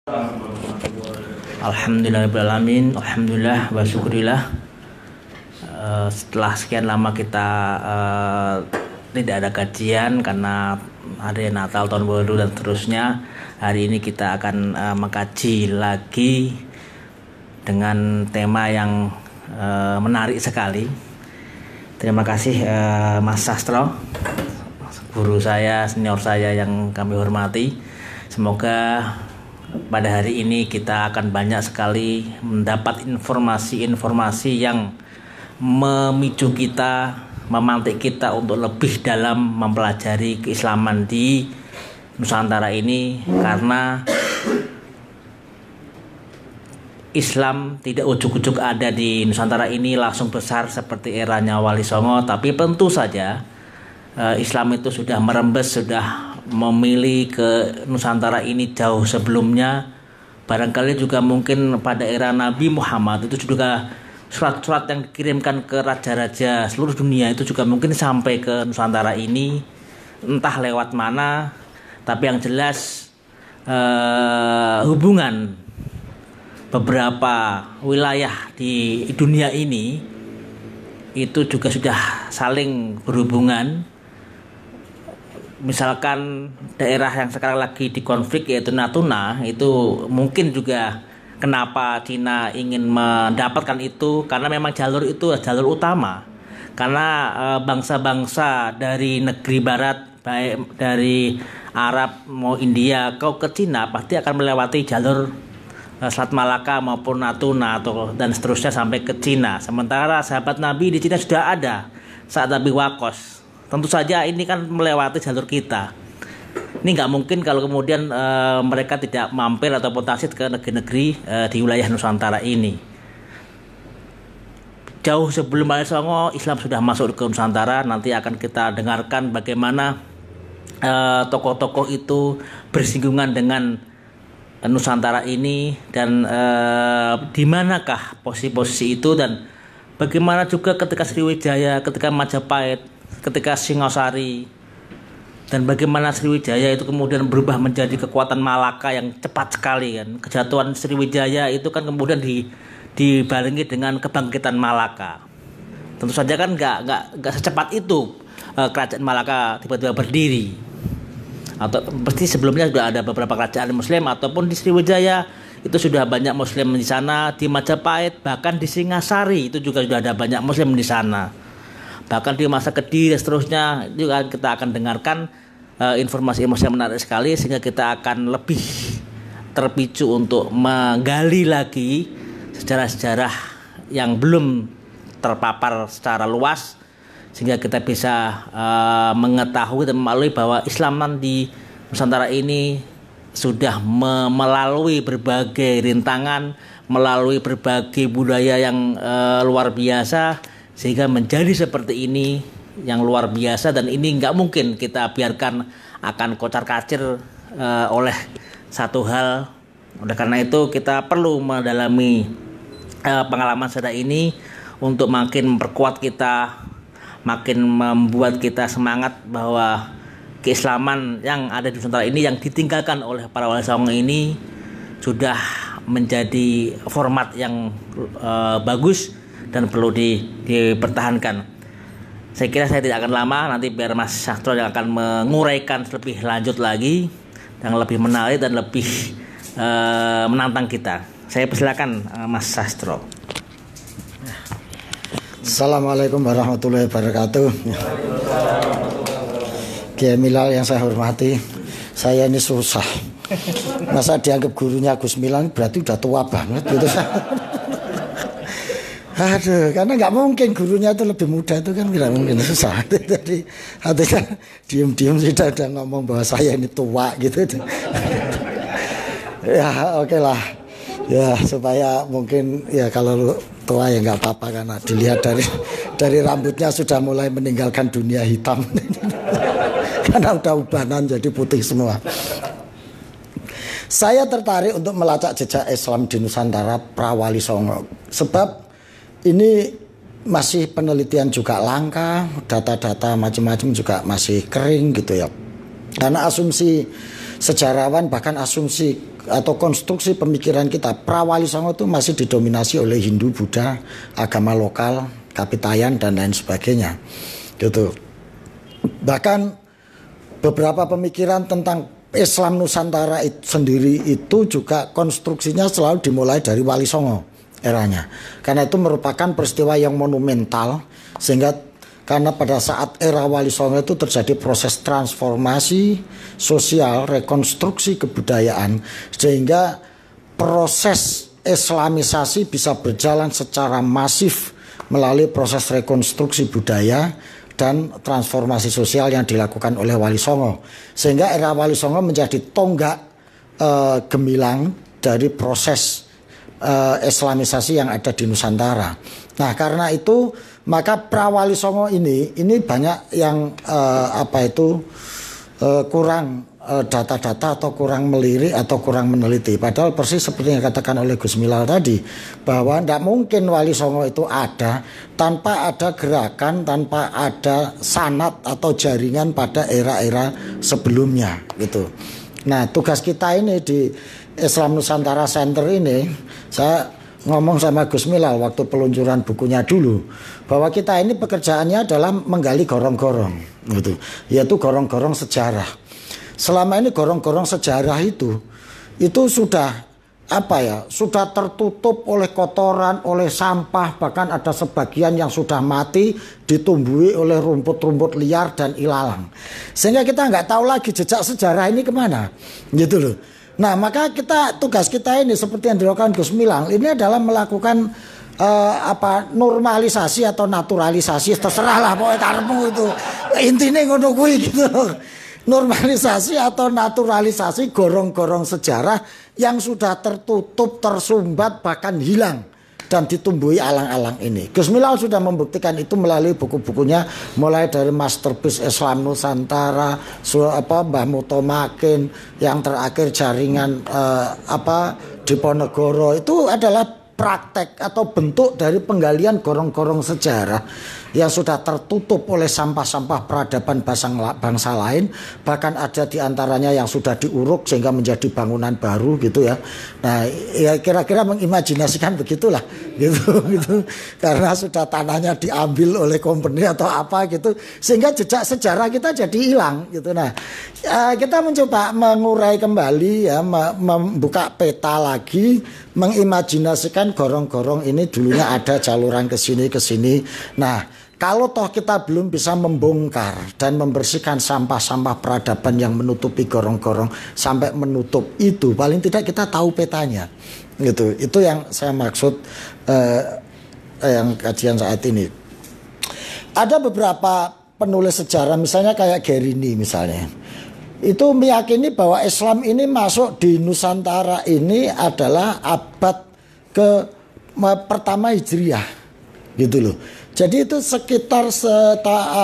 Alhamdulillahirrahmanirrahim. Alhamdulillah wa syukurillah. Setelah sekian lama kita tidak ada kajian karena hari Natal, tahun baru dan seterusnya, hari ini kita akan mengkaji lagi dengan tema yang menarik sekali. Terima kasih Mas Sastro, guru saya, senior saya yang kami hormati. Semoga pada hari ini kita akan banyak sekali mendapat informasi-informasi yang memicu kita, memantik kita untuk lebih dalam mempelajari keislaman di Nusantara ini, karena Islam tidak ujuk-ujuk ada di Nusantara ini langsung besar seperti eranya Wali Songo, tapi tentu saja Islam itu sudah merembes, sudah memilih ke Nusantara ini jauh sebelumnya. Barangkali juga mungkin pada era Nabi Muhammad itu juga surat-surat yang dikirimkan ke raja-raja seluruh dunia itu juga mungkin sampai ke Nusantara ini, entah lewat mana. Tapi yang jelas hubungan beberapa wilayah di dunia ini itu juga sudah saling berhubungan. Misalkan daerah yang sekarang lagi dikonflik yaitu Natuna, itu mungkin juga kenapa Cina ingin mendapatkan itu, karena memang jalur itu jalur utama. Karena bangsa-bangsa dari negeri barat, baik dari Arab mau India ke Cina, pasti akan melewati jalur Selat Malaka maupun Natuna dan seterusnya sampai ke Cina. Sementara sahabat Nabi di Cina sudah ada saat Nabi Wakos. Tentu saja ini kan melewati jalur kita. Ini nggak mungkin kalau kemudian mereka tidak mampir ataupun transit ke negeri-negeri di wilayah Nusantara ini. Jauh sebelum Wali Songo, Islam sudah masuk ke Nusantara. Nanti akan kita dengarkan bagaimana tokoh-tokoh itu bersinggungan dengan Nusantara ini, dan di manakah posisi-posisi itu, dan bagaimana juga ketika Sriwijaya, ketika Majapahit, ketika Singosari, dan bagaimana Sriwijaya itu kemudian berubah menjadi kekuatan Malaka yang cepat sekali kan. Kejatuhan Sriwijaya itu kan kemudian dibarengi dengan kebangkitan Malaka. Tentu saja kan nggak secepat itu kerajaan Malaka tiba-tiba berdiri. Atau pasti sebelumnya sudah ada beberapa kerajaan Muslim, ataupun di Sriwijaya itu sudah banyak Muslim di sana, di Majapahit, bahkan di Singasari itu juga sudah ada banyak Muslim di sana. Bahkan di masa Kediri dan seterusnya juga kita akan dengarkan informasi-informasi yang menarik sekali, sehingga kita akan lebih terpicu untuk menggali lagi sejarah-sejarah yang belum terpapar secara luas, sehingga kita bisa mengetahui dan melalui bahwa Islam di Nusantara ini sudah melalui berbagai rintangan, melalui berbagai budaya yang luar biasa, sehingga menjadi seperti ini yang luar biasa. Dan ini nggak mungkin kita biarkan akan kocar-kacir oleh satu hal. Oleh karena itu kita perlu mendalami pengalaman sejarah ini untuk makin memperkuat kita, makin membuat kita semangat bahwa keislaman yang ada di Nusantara ini, yang ditinggalkan oleh para Wali Songo ini, sudah menjadi format yang bagus dan perlu dipertahankan. Saya kira saya tidak akan lama, nanti biar Mas Sastro yang akan menguraikan lebih lanjut lagi, yang lebih menarik dan lebih menantang kita. Saya persilakan Mas Sastro. Assalamualaikum warahmatullahi wabarakatuh. Kiai Milal yang saya hormati, saya ini susah. Masa dianggap gurunya Gus Milan berarti udah tua banget gitu. Aduh, karena nggak mungkin gurunya itu lebih muda, itu kan tidak mungkin, susah. Jadi artinya diem-diem sudah ada ngomong bahwa saya ini tua gitu. Ya oke lah, ya supaya mungkin ya kalau tua ya nggak apa-apa, karena dilihat dari rambutnya sudah mulai meninggalkan dunia hitam. Karena udah ubanan jadi putih semua. Saya tertarik untuk melacak jejak Islam di Nusantara pra Wali Songo, sebab ini masih penelitian juga langka, data-data macam-macam juga masih kering gitu ya. Karena asumsi sejarawan, bahkan asumsi atau konstruksi pemikiran kita, Prawali Songo itu masih didominasi oleh Hindu, Buddha, agama lokal, Kapitayan dan lain sebagainya. Gitu. Bahkan beberapa pemikiran tentang Islam Nusantara sendiri itu juga konstruksinya selalu dimulai dari Wali Songo eranya. Karena itu merupakan peristiwa yang monumental, sehingga karena pada saat era Wali Songo itu terjadi proses transformasi sosial, rekonstruksi kebudayaan, sehingga proses Islamisasi bisa berjalan secara masif melalui proses rekonstruksi budaya dan transformasi sosial yang dilakukan oleh Wali Songo. Sehingga era Wali Songo menjadi tonggak gemilang dari proses Islamisasi yang ada di Nusantara. Nah, karena itu maka Prawali Songo ini banyak yang kurang data-data atau kurang melirik atau kurang meneliti. Padahal persis seperti yang dikatakan oleh Gus Milal tadi, bahwa tidak mungkin Wali Songo itu ada tanpa ada gerakan, tanpa ada sanat atau jaringan pada era-era sebelumnya gitu. Nah, tugas kita ini di Islam Nusantara Center ini, saya ngomong sama Gus Milal waktu peluncuran bukunya dulu, bahwa kita ini pekerjaannya adalah menggali gorong-gorong gitu, yaitu gorong-gorong sejarah. Selama ini gorong-gorong sejarah itu sudah sudah tertutup oleh kotoran, oleh sampah, bahkan ada sebagian yang sudah mati ditumbuhi oleh rumput-rumput liar dan ilalang, sehingga kita nggak tahu lagi jejak sejarah ini kemana gitu loh. Nah, maka tugas kita ini seperti yang dilakukan Gus Milal ini adalah melakukan normalisasi atau naturalisasi, terserahlah pokoknya karepmu itu intinya ngono kuwi gitu. Normalisasi atau naturalisasi gorong-gorong sejarah yang sudah tertutup, tersumbat, bahkan hilang dan ditumbuhi alang-alang ini. Gus Milal sudah membuktikan itu melalui buku-bukunya, mulai dari Masterpiece Islam Nusantara, Mbah Mutomakin, yang terakhir jaringan Diponegoro. Itu adalah praktek atau bentuk dari penggalian gorong-gorong sejarah yang sudah tertutup oleh sampah-sampah peradaban bangsa lain, bahkan ada di antaranya yang sudah diuruk sehingga menjadi bangunan baru gitu ya. Nah, ya kira-kira mengimajinasikan begitulah gitu. Karena sudah tanahnya diambil oleh company atau apa gitu, sehingga jejak sejarah kita jadi hilang gitu. Nah, kita mencoba mengurai kembali ya, membuka peta lagi, mengimajinasikan gorong-gorong ini dulunya ada jaluran ke sini. Nah, kalau toh kita belum bisa membongkar dan membersihkan sampah-sampah peradaban yang menutupi gorong-gorong sampai menutup itu, paling tidak kita tahu petanya gitu. Itu yang saya maksud yang kajian saat ini. Ada beberapa penulis sejarah, misalnya kayak Gerini misalnya, itu meyakini bahwa Islam ini masuk di Nusantara ini adalah abad pertama Hijriah gitu loh. Jadi itu sekitar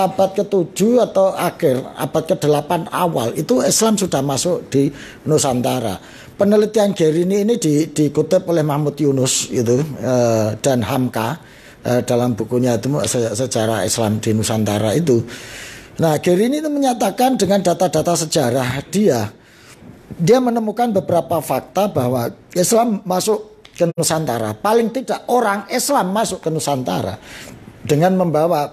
abad ke-7 atau akhir abad ke-8 awal itu Islam sudah masuk di Nusantara. Penelitian Gerini ini dikutip oleh Mahmud Yunus itu dan Hamka dalam bukunya itu Sejarah Islam di Nusantara itu. Nah, Gerini itu menyatakan dengan data-data sejarah dia menemukan beberapa fakta bahwa Islam masuk ke Nusantara. Paling tidak orang Islam masuk ke Nusantara dengan membawa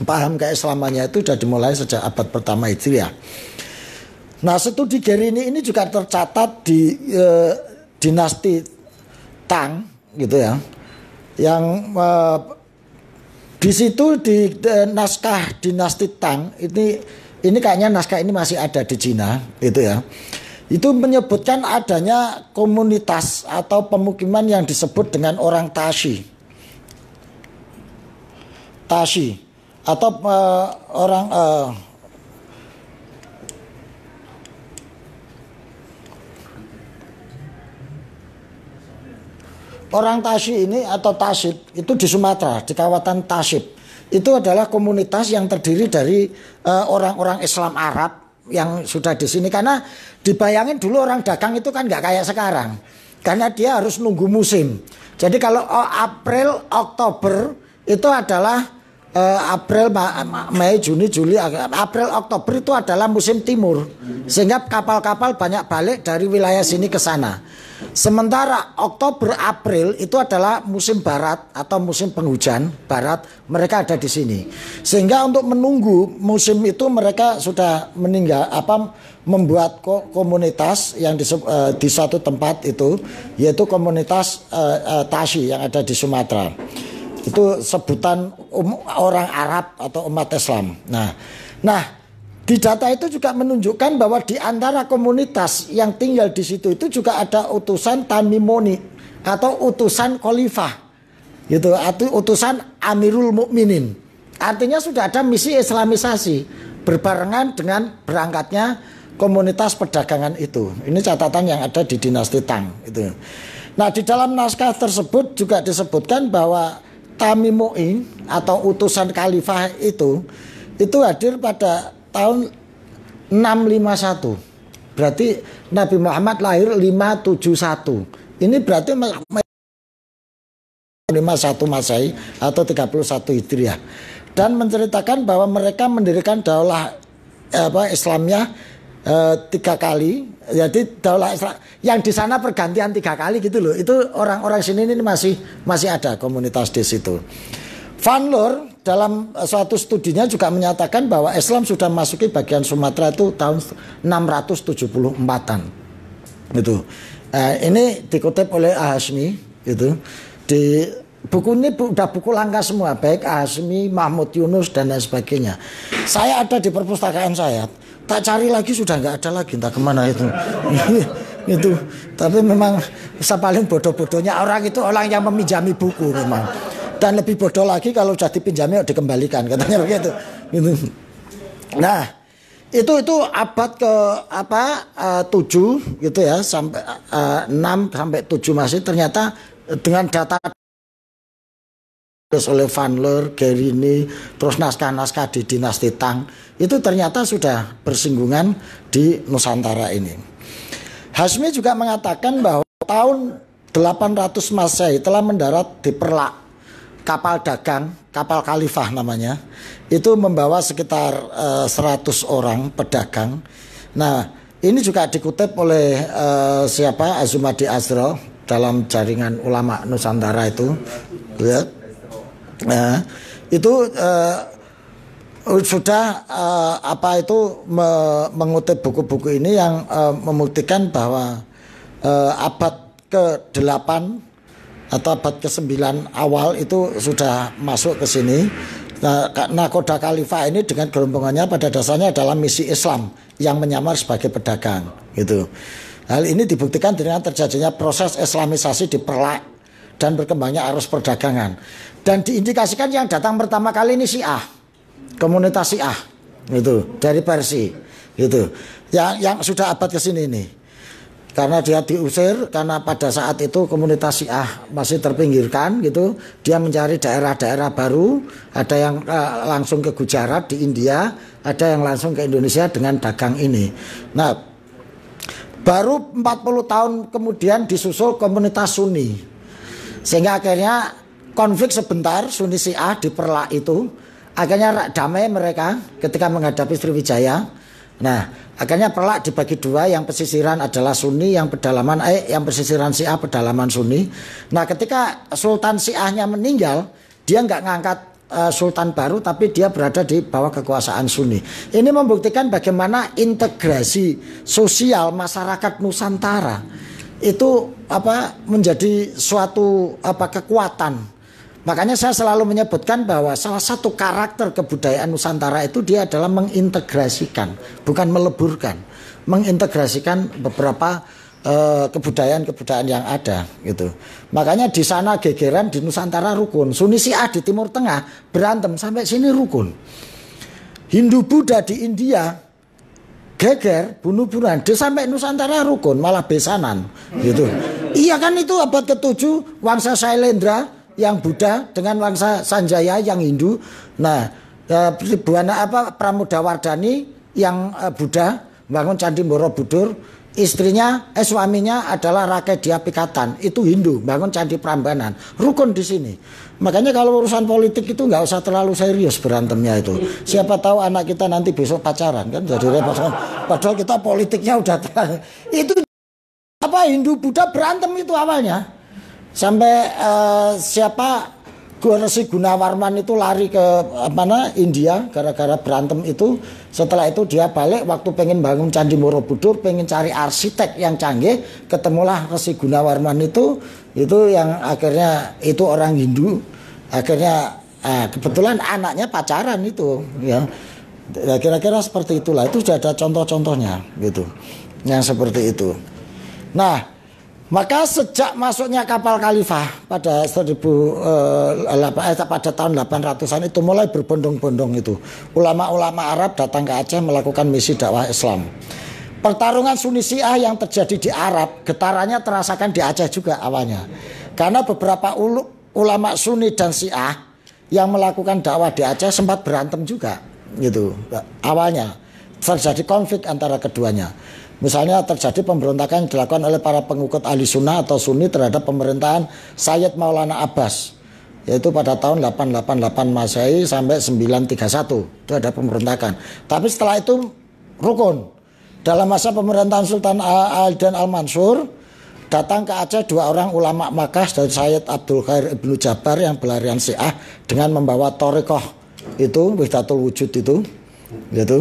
paham keislamannya itu sudah dimulai sejak abad pertama Hijriah. Nah, studi Gerini ini juga tercatat di dinasti Tang gitu ya. Yang di situ di naskah dinasti Tang ini kayaknya naskah ini masih ada di Cina gitu ya. Itu menyebutkan adanya komunitas atau pemukiman yang disebut dengan orang Tashi atau orang Tashi ini atau Tashib itu di Sumatera, di kawasan Tashib. Itu adalah komunitas yang terdiri dari orang-orang Islam Arab yang sudah di sini. Karena dibayangin dulu orang dagang itu kan nggak kayak sekarang, karena dia harus nunggu musim. Jadi kalau April, Oktober itu adalah April, Mei, Juni, Juli, April, Oktober itu adalah musim timur, sehingga kapal-kapal banyak balik dari wilayah sini ke sana. Sementara Oktober, April itu adalah musim barat atau musim penghujan barat, mereka ada di sini. Sehingga untuk menunggu musim itu mereka sudah membuat komunitas yang di suatu tempat itu, yaitu komunitas Tashi yang ada di Sumatera. Itu sebutan orang Arab atau umat Islam. Nah, di data itu juga menunjukkan bahwa di antara komunitas yang tinggal di situ itu juga ada utusan Tamimoni atau utusan Khalifah, gitu, atau utusan Amirul Mukminin. Artinya sudah ada misi Islamisasi berbarengan dengan berangkatnya komunitas perdagangan itu. Ini catatan yang ada di dinasti Tang. Itu. Nah, di dalam naskah tersebut juga disebutkan bahwa Tamimoi atau utusan khalifah itu hadir pada tahun 651. Berarti Nabi Muhammad lahir 571. Ini berarti 51 Masehi atau 31 Hijriah. Dan menceritakan bahwa mereka mendirikan daulah Islamnya 3 kali. Jadi daulah Islam yang di sana pergantian 3 kali gitu loh. Itu orang-orang sini ini masih ada komunitas di situ. Van Loor dalam suatu studinya juga menyatakan bahwa Islam sudah memasuki bagian Sumatera itu tahun 674-an. Gitu. Ini dikutip oleh Al-Hashmi gitu. Di buku ini udah buku langka semua, baik Al-Hashmi, Mahmud Yunus dan lain sebagainya. Saya ada di perpustakaan saya. Tak cari lagi sudah nggak ada lagi, entah kemana itu. Itu. Tapi memang paling bodoh-bodohnya orang itu orang yang meminjami buku memang. Dan lebih bodoh lagi kalau sudah dipinjami dikembalikan, katanya begitu. Gitu. Nah, itu abad ke 7 gitu ya, sampai 6 sampai 7 masih ternyata dengan data oleh Van Loor, Guérini, terus naskah-naskah di dinasti Tang itu ternyata sudah bersinggungan di Nusantara ini. Hashmi juga mengatakan bahwa tahun 800 Masehi telah mendarat di Perlak kapal dagang, kapal khalifah namanya, itu membawa sekitar 100 orang pedagang. Nah, ini juga dikutip oleh Azumadi Azra dalam jaringan ulama Nusantara itu, ya. Nah, itu sudah mengutip buku-buku ini yang membuktikan bahwa abad ke-8 atau abad ke-9 awal itu sudah masuk ke sini. Nah, nakoda khalifah ini dengan gerombongannya pada dasarnya adalah misi Islam yang menyamar sebagai pedagang gitu. Hal ini dibuktikan dengan terjadinya proses Islamisasi di Perlak dan berkembangnya arus perdagangan. Dan diindikasikan yang datang pertama kali ini Syiah, komunitas Syiah gitu, dari Persia gitu, yang sudah abad ke sini ini. Karena dia diusir, karena pada saat itu komunitas Syiah masih terpinggirkan gitu, dia mencari daerah-daerah baru, ada yang langsung ke Gujarat di India, ada yang langsung ke Indonesia dengan dagang ini. Nah, baru 40 tahun kemudian disusul komunitas Sunni, sehingga akhirnya konflik sebentar Sunni Syiah di Perlak itu, akhirnya damai mereka ketika menghadapi Sriwijaya. Nah, akhirnya Perlak dibagi 2, yang pesisiran adalah Sunni, yang pesisiran Syiah pedalaman Sunni. Nah, ketika Sultan Syiahnya meninggal, dia nggak ngangkat Sultan baru, tapi dia berada di bawah kekuasaan Sunni. Ini membuktikan bagaimana integrasi sosial masyarakat Nusantara itu menjadi suatu kekuatan. Makanya saya selalu menyebutkan bahwa salah satu karakter kebudayaan Nusantara itu dia adalah mengintegrasikan, bukan meleburkan, mengintegrasikan beberapa kebudayaan-kebudayaan yang ada gitu. Makanya di sana gegeran, di Nusantara rukun. Sunni Syiah di Timur Tengah berantem sampai sini rukun. Hindu Buddha di India geger, bunuh-bunuhan, sampai Nusantara rukun, malah besanan gitu. Iya kan, itu abad ke-7 Wangsa Sailendra yang Buddha dengan Wangsa Sanjaya yang Hindu. Nah, Pramodawardhani yang Buddha bangun Candi Borobudur, suaminya adalah Rakedia Pikatan, itu Hindu, bangun Candi Prambanan, rukun di sini. Makanya kalau urusan politik itu nggak usah terlalu serius berantemnya itu. Siapa tahu anak kita nanti besok pacaran kan jadi repot. Padahal kita politiknya udah itu apa Hindu Buddha berantem itu awalnya. Sampai siapa Resi Gunawarman itu lari ke mana India gara-gara berantem itu. Setelah itu dia balik waktu pengen bangun Candi Borobudur, pengen cari arsitek yang canggih, ketemulah Resi Gunawarman itu yang akhirnya itu orang Hindu. Akhirnya kebetulan anaknya pacaran itu ya. Kira-kira seperti itulah. Itu sudah ada contoh-contohnya gitu. Yang seperti itu. Nah, maka sejak masuknya kapal Khalifah pada pada tahun 800-an itu mulai berbondong-bondong itu. Ulama-ulama Arab datang ke Aceh melakukan misi dakwah Islam. Pertarungan Sunni Syiah yang terjadi di Arab, getarannya terasakan di Aceh juga awalnya. Karena beberapa ulama Sunni dan Syiah yang melakukan dakwah di Aceh sempat berantem juga gitu. Awalnya terjadi konflik antara keduanya. Misalnya terjadi pemberontakan yang dilakukan oleh para pengikut ahli sunnah atau sunni terhadap pemerintahan Sayyid Maulana Abbas. Yaitu pada tahun 888 Masehi sampai 931. Itu ada pemberontakan. Tapi setelah itu rukun. Dalam masa pemerintahan Sultan Al-Dan Al-Mansur, datang ke Aceh dua orang ulama Makkah dari Sayyid Abdul Khair Ibnu Jabar yang berlarian Syiah dengan membawa Thariqah itu, Wahdatul Wujud itu. Gitu.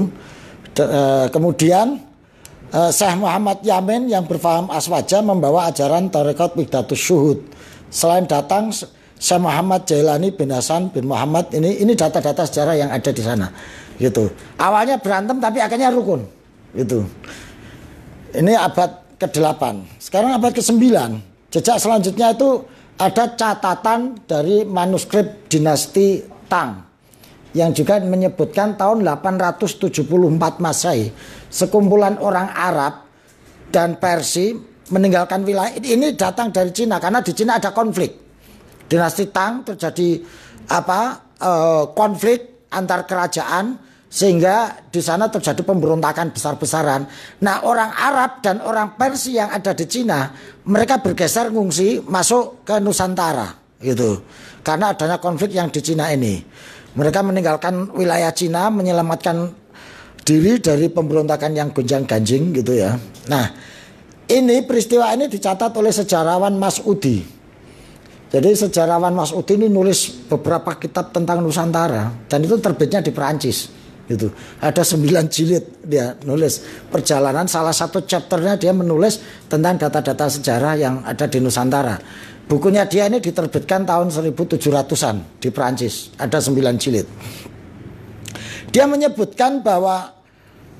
Kemudian Syekh Muhammad Yamin yang berfaham aswaja membawa ajaran Thariqat Wahdatus Syuhud. Selain datang Syekh Muhammad Jailani bin Hasan bin Muhammad, ini data-data sejarah yang ada di sana. Gitu. Awalnya berantem tapi akhirnya rukun. Gitu. Ini abad ke-8. Sekarang abad ke-9. Jejak selanjutnya itu ada catatan dari manuskrip dinasti Tang yang juga menyebutkan tahun 874 Masehi sekumpulan orang Arab dan Persia meninggalkan wilayah ini datang dari Cina karena di Cina ada konflik. Dinasti Tang terjadi konflik antar kerajaan sehingga di sana terjadi pemberontakan besar-besaran. Nah, orang Arab dan orang Persia yang ada di Cina mereka bergeser ngungsi masuk ke Nusantara gitu. Karena adanya konflik yang di Cina ini. Mereka meninggalkan wilayah Cina, menyelamatkan diri dari pemberontakan yang gonjang-ganjing gitu ya. Nah, ini peristiwa ini dicatat oleh sejarawan Mas'udi. Jadi sejarawan Mas'udi ini nulis beberapa kitab tentang Nusantara dan itu terbitnya di Perancis gitu. Ada 9 jilid dia nulis perjalanan, salah satu chapternya dia menulis tentang data-data sejarah yang ada di Nusantara. Bukunya dia ini diterbitkan tahun 1700-an di Perancis, ada 9 jilid. Dia menyebutkan bahwa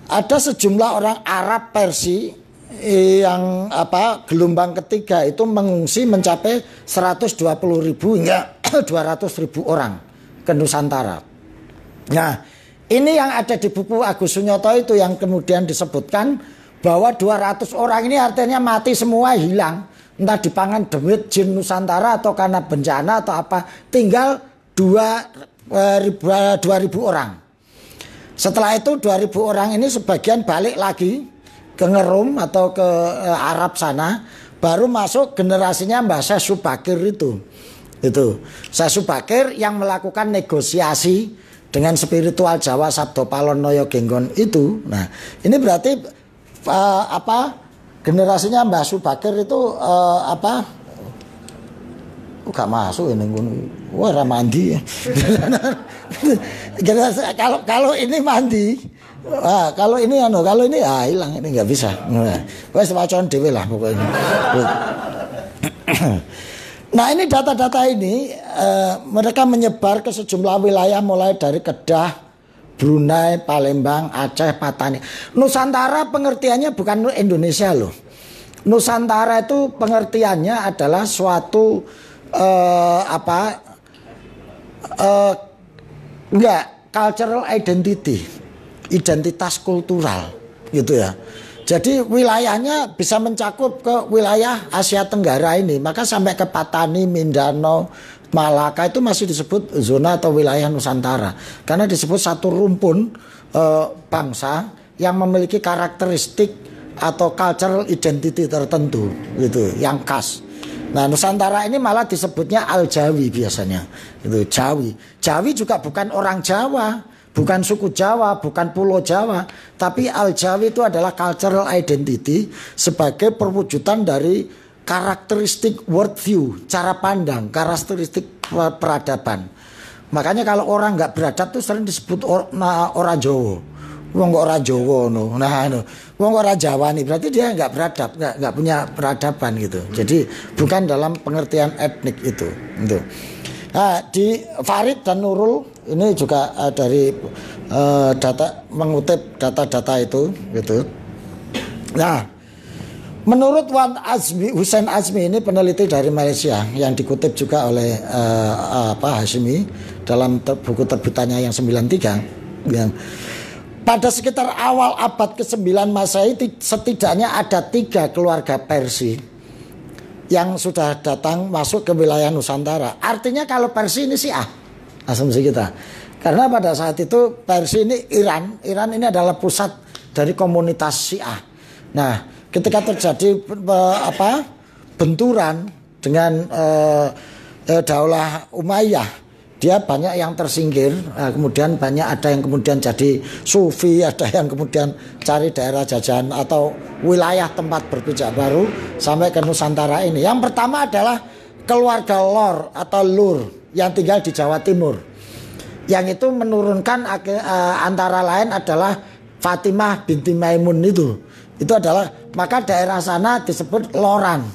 ada sejumlah orang Arab Persia yang gelombang ketiga itu mengungsi mencapai 120.000 hingga 200.000 orang ke Nusantara. Nah, ini yang ada di buku Agus Sunyoto itu yang kemudian disebutkan bahwa 200 orang ini artinya mati semua, hilang. Entah dipangan demit jin Nusantara atau karena bencana atau apa. Tinggal 2.000 orang. Setelah itu 2.000 orang ini sebagian balik lagi ke Ngerum atau ke Arab sana. Baru masuk generasinya Mbah Syekh Subakir itu. Syekh Subakir yang melakukan negosiasi dengan spiritual Jawa Sabdo Palon Noyo Genggon itu. Nah, ini berarti generasinya Mbah Subakir itu gak masuk ini. Wah, ramandi. kalau ini mandi. Kalau ini hilang, ini nggak bisa. Wes wacan dhewe lah pokoknya. Nah, ini data-data ini mereka menyebar ke sejumlah wilayah mulai dari Kedah, Brunei, Palembang, Aceh, Patani. Nusantara pengertiannya bukan Indonesia loh. Nusantara itu pengertiannya adalah suatu cultural identity, identitas kultural gitu ya. Jadi wilayahnya bisa mencakup ke wilayah Asia Tenggara ini, maka sampai ke Patani, Mindanao, Malaka itu masih disebut zona atau wilayah Nusantara karena disebut satu rumpun bangsa yang memiliki karakteristik atau cultural identity tertentu gitu yang khas. Nah, Nusantara ini malah disebutnya Al-Jawi biasanya. Itu Jawi. Jawi juga bukan orang Jawa, bukan suku Jawa, bukan pulau Jawa, tapi Al-Jawi itu adalah cultural identity sebagai perwujudan dari karakteristik worldview, cara pandang, karakteristik peradaban. Makanya kalau orang nggak beradab tuh sering disebut orang Jawa. Wong kok ora Jawa no. Nah, wong kok ora Jawa nih berarti dia nggak beradab, nggak punya peradaban gitu. Jadi bukan dalam pengertian etnik itu. Gitu. Nah, di Farid dan Nurul ini juga dari data mengutip data-data itu gitu. Nah, menurut Hussein Azmi ini peneliti dari Malaysia yang dikutip juga oleh Hashimi dalam buku terbitannya yang 93 yang pada sekitar awal abad ke-9 Masehi setidaknya ada 3 keluarga Persia yang sudah datang masuk ke wilayah Nusantara. Artinya kalau Persia ini Syiah, asumsi kita. Karena pada saat itu Persia ini Iran ini adalah pusat dari komunitas Syiah. Nah, ketika terjadi benturan dengan Daulah Umayyah, dia banyak yang tersingkir, kemudian banyak ada yang kemudian jadi sufi, ada yang kemudian cari daerah jajahan atau wilayah tempat berpijak baru sampai ke Nusantara ini. Yang pertama adalah keluarga Lor atau Lur yang tinggal di Jawa Timur. Yang itu menurunkan antara lain adalah Fatimah binti Maimun itu. Itu adalah maka daerah sana disebut Loran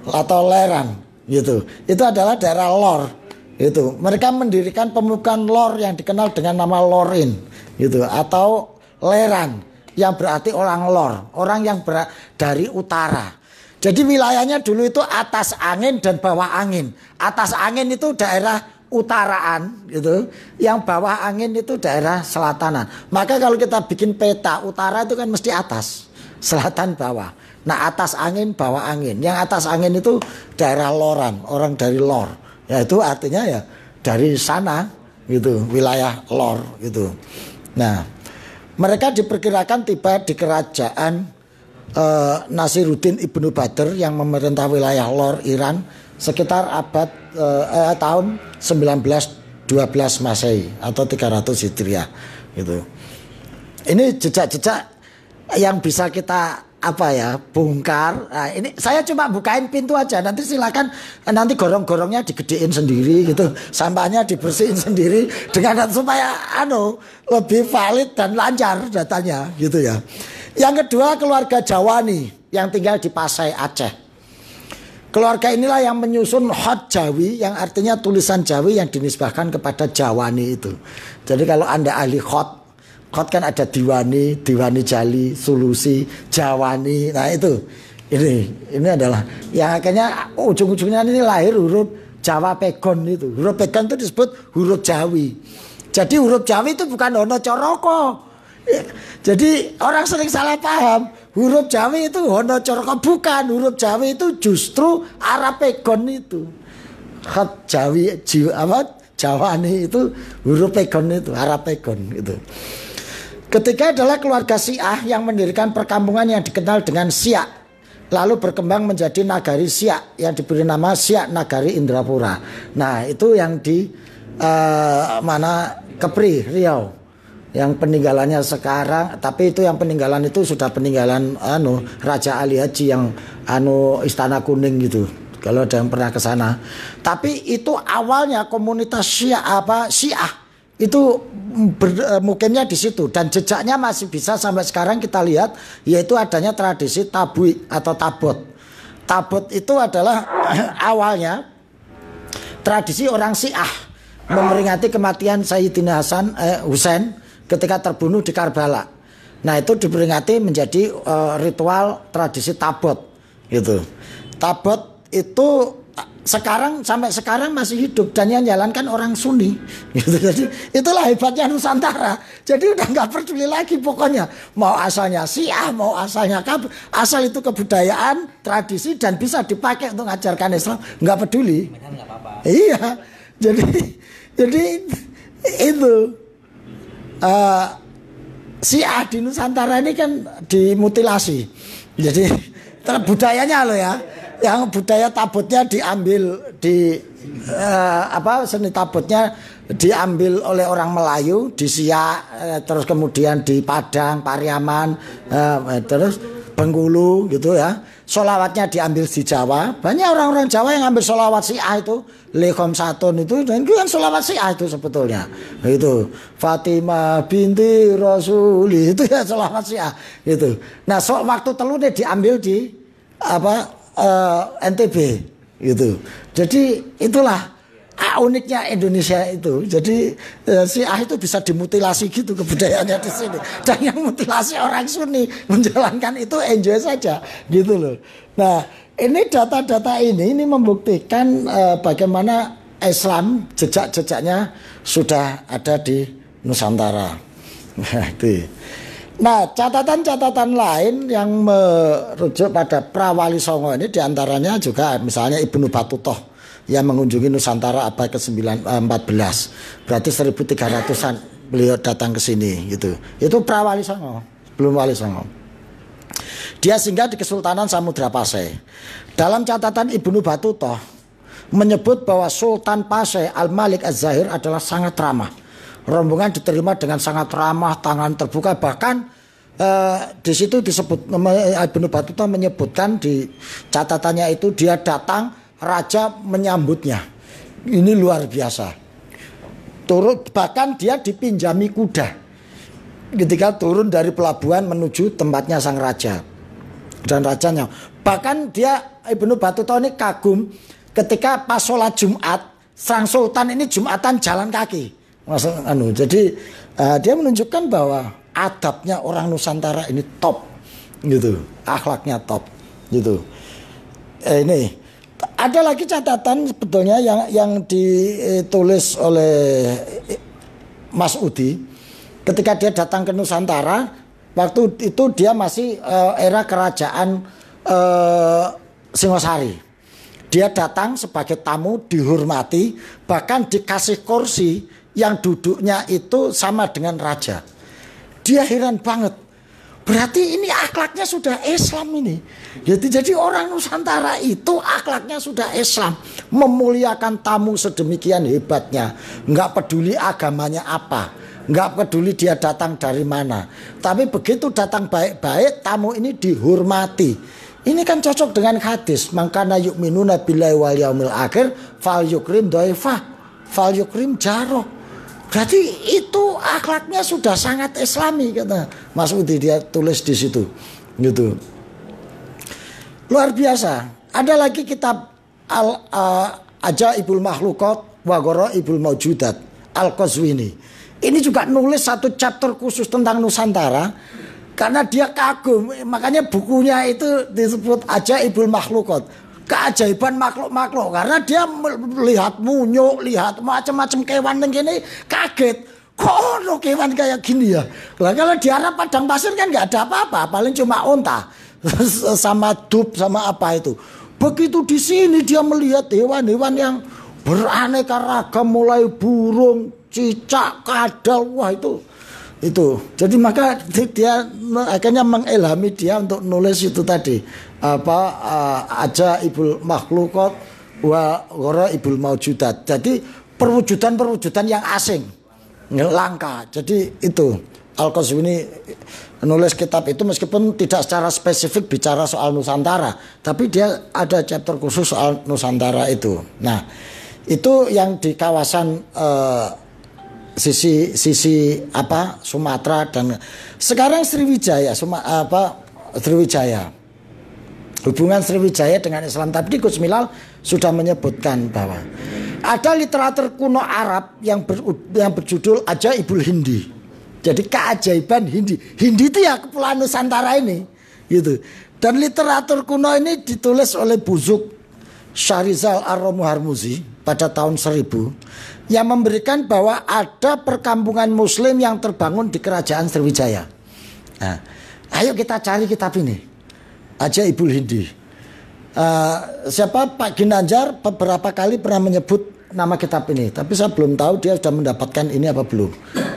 atau Leran gitu. Itu adalah daerah Lor. Itu mereka mendirikan pemukiman Lor yang dikenal dengan nama Lorin gitu atau Leran yang berarti orang Lor, orang yang dari utara. Jadi wilayahnya dulu itu atas angin dan bawah angin. Atas angin itu daerah utaraan gitu, yang bawah angin itu daerah selatanan. Maka kalau kita bikin peta utara itu kan mesti atas, selatan bawah. Nah, atas angin bawah angin. Yang atas angin itu daerah Loran, orang dari Lor. Ya itu artinya ya dari sana gitu, wilayah Lor gitu. Nah, mereka diperkirakan tiba di kerajaan Nasiruddin Ibnu Badr yang memerintah wilayah Lor Iran sekitar abad tahun 1912 Masehi atau 300 Hijriah gitu. Ini jejak-jejak yang bisa kita bongkar. Nah, ini saya cuma bukain pintu aja. Nanti silakan nanti gorong-gorongnya digedein sendiri gitu. Sampahnya dibersihin sendiri dengan supaya lebih valid dan lancar datanya gitu ya. Yang kedua keluarga Jawani yang tinggal di Pasai Aceh. Keluarga inilah yang menyusun Hot Jawi yang artinya tulisan Jawi yang dinisbahkan kepada Jawani itu. Jadi kalau Anda ahli Hot kan ada Diwani, Diwani Jali, Sulusi, Jawani. Nah itu, ini adalah yang akhirnya ujung-ujungnya ini lahir huruf Jawa Pegon itu. Huruf Pegon itu disebut huruf Jawi. Jadi huruf Jawi itu bukan Hono Coroko. Jadi orang sering salah paham. Huruf Jawi itu Hono Coroko, bukan. Huruf Jawi itu justru Arab Pegon itu. Khat Jawi, Jawani itu huruf Pegon itu, Arab Pegon itu. Ketiga adalah keluarga Syiah yang mendirikan perkampungan yang dikenal dengan Siak. Lalu berkembang menjadi Nagari Siak yang diberi nama Siak Nagari Indrapura. Nah itu yang di Kepri, Riau. Yang peninggalannya sekarang, tapi itu yang peninggalan itu sudah peninggalan Raja Ali Haji yang Istana Kuning gitu. Kalau ada yang pernah ke sana. Tapi itu awalnya komunitas Syiah itu mukimnya di situ dan jejaknya masih bisa sampai sekarang kita lihat, yaitu adanya tradisi tabui atau tabot. Tabot itu adalah awalnya tradisi orang Syiah memperingati kematian Sayyidina Husain ketika terbunuh di Karbala. Nah itu diperingati menjadi ritual tradisi tabot gitu. Tabot itu sampai sekarang masih hidup dan yang jalankan orang Sunni gitu. Jadi itulah hebatnya Nusantara. Jadi udah nggak peduli lagi pokoknya mau asalnya Syiah, mau asalnya asal itu kebudayaan, tradisi dan bisa dipakai untuk mengajarkan Islam, nggak peduli. Iya. Jadi itu Syiah di Nusantara ini kan dimutilasi. Jadi budayanya loh ya, yang budaya tabutnya diambil seni tabutnya diambil oleh orang Melayu di Siak, terus kemudian di Padang, Pariaman, terus Bengkulu gitu ya. Sholawatnya diambil di Jawa. Banyak orang-orang Jawa yang ambil sholawat Syiah itu, Lekom Satun itu, dan itu kan sholawat Syiah itu sebetulnya. Itu Fatimah binti Rasuli itu ya sholawat Syiah itu. Nah, waktu telurnya diambil di NTB gitu. Jadi itulah uniknya Indonesia itu. Jadi Syiah itu bisa dimutilasi gitu kebudayaannya di sini. Dan yang mutilasi orang Sunni menjalankan itu enjoy saja gitu loh. Nah, ini data-data ini membuktikan bagaimana Islam jejak-jejaknya sudah ada di Nusantara. Nah, catatan-catatan lain yang merujuk pada Prawali Songo ini diantaranya juga misalnya Ibnu Battutoh yang mengunjungi Nusantara abad ke-14. Berarti 1300-an beliau datang ke sini gitu. Itu Prawali Songo, belum Wali Songo. Dia singgah di Kesultanan Samudra Pasai. Dalam catatan Ibnu Battutoh menyebut bahwa Sultan Pasai Al-Malik Az-Zahir adalah sangat ramah. Rombongan diterima dengan sangat ramah, tangan terbuka, bahkan di situ disebut Ibnu Battutoh menyebutkan di catatannya itu dia datang, raja menyambutnya. Ini luar biasa. Bahkan dia dipinjami kuda ketika turun dari pelabuhan menuju tempatnya sang raja dan rajanya. Bahkan Ibnu Battutoh ini kagum ketika pas sholat Jumat, sang sultan ini Jumatan jalan kaki. Jadi dia menunjukkan bahwa adabnya orang Nusantara ini top gitu, akhlaknya top gitu. Ini ada lagi catatan sebetulnya yang ditulis oleh Mas Udi ketika dia datang ke Nusantara. Waktu itu dia masih era kerajaan Singosari. Dia datang sebagai tamu, dihormati, bahkan dikasih kursi yang duduknya itu sama dengan raja. Dia heran banget. Berarti ini akhlaknya sudah Islam ini. Jadi orang Nusantara itu akhlaknya sudah Islam. Memuliakan tamu sedemikian hebatnya. Nggak peduli agamanya apa. Nggak peduli dia datang dari mana. Tapi begitu datang baik-baik, tamu ini dihormati. Ini kan cocok dengan hadis. Mangkana yu'minuna billahi wal yaumil akhir fal yukrim dhaifah fal yukrim jaro. Berarti itu akhlaknya sudah sangat Islami, kata Mas Udi, dia tulis di situ gitu. Luar biasa. Ada lagi kitab Ajaibul Makhluqat wa Gharaibul Mawjudat Al-Qazwini. Ini juga nulis satu chapter khusus tentang Nusantara karena dia kagum. Makanya bukunya itu disebut Ajaibul Makhluqat, keajaiban makhluk-makhluk, karena dia melihat munyuk, lihat macam-macam kewan yang gini, kaget. Kok no kewan kayak gini ya? Nah, kalau di Arab padang pasir kan nggak ada apa-apa, paling cuma unta sama dub sama apa itu. Begitu di sini dia melihat hewan-hewan yang beraneka ragam, mulai burung, cicak, kadal, wah itu. Jadi maka dia akhirnya mengilhami dia untuk nulis itu tadi, Ajaibul Makhluqat wa Gharaibul Mawjudat. Jadi perwujudan yang asing, langka. Jadi itu Al-Qazwini nulis kitab itu meskipun tidak secara spesifik bicara soal Nusantara, tapi dia ada chapter khusus soal Nusantara itu. Nah, itu yang di kawasan sisi Sumatera, dan sekarang Sriwijaya, Sriwijaya, hubungan Sriwijaya dengan Islam. Tapi Gus Milal sudah menyebutkan bahwa ada literatur kuno Arab yang berjudul Ajaibul Hindi. Jadi keajaiban Hindi. Hindi itu ya kepulauan Nusantara ini gitu. Dan literatur kuno ini ditulis oleh Buzuk Syahrizal Ar-Romuharmuzi pada tahun 1000 yang memberikan bahwa ada perkampungan Muslim yang terbangun di kerajaan Sriwijaya. Nah, ayo kita cari kitab ini, Ajaibul Hindi. Siapa Pak Ginanjar beberapa kali pernah menyebut nama kitab ini, tapi saya belum tahu dia sudah mendapatkan ini apa belum,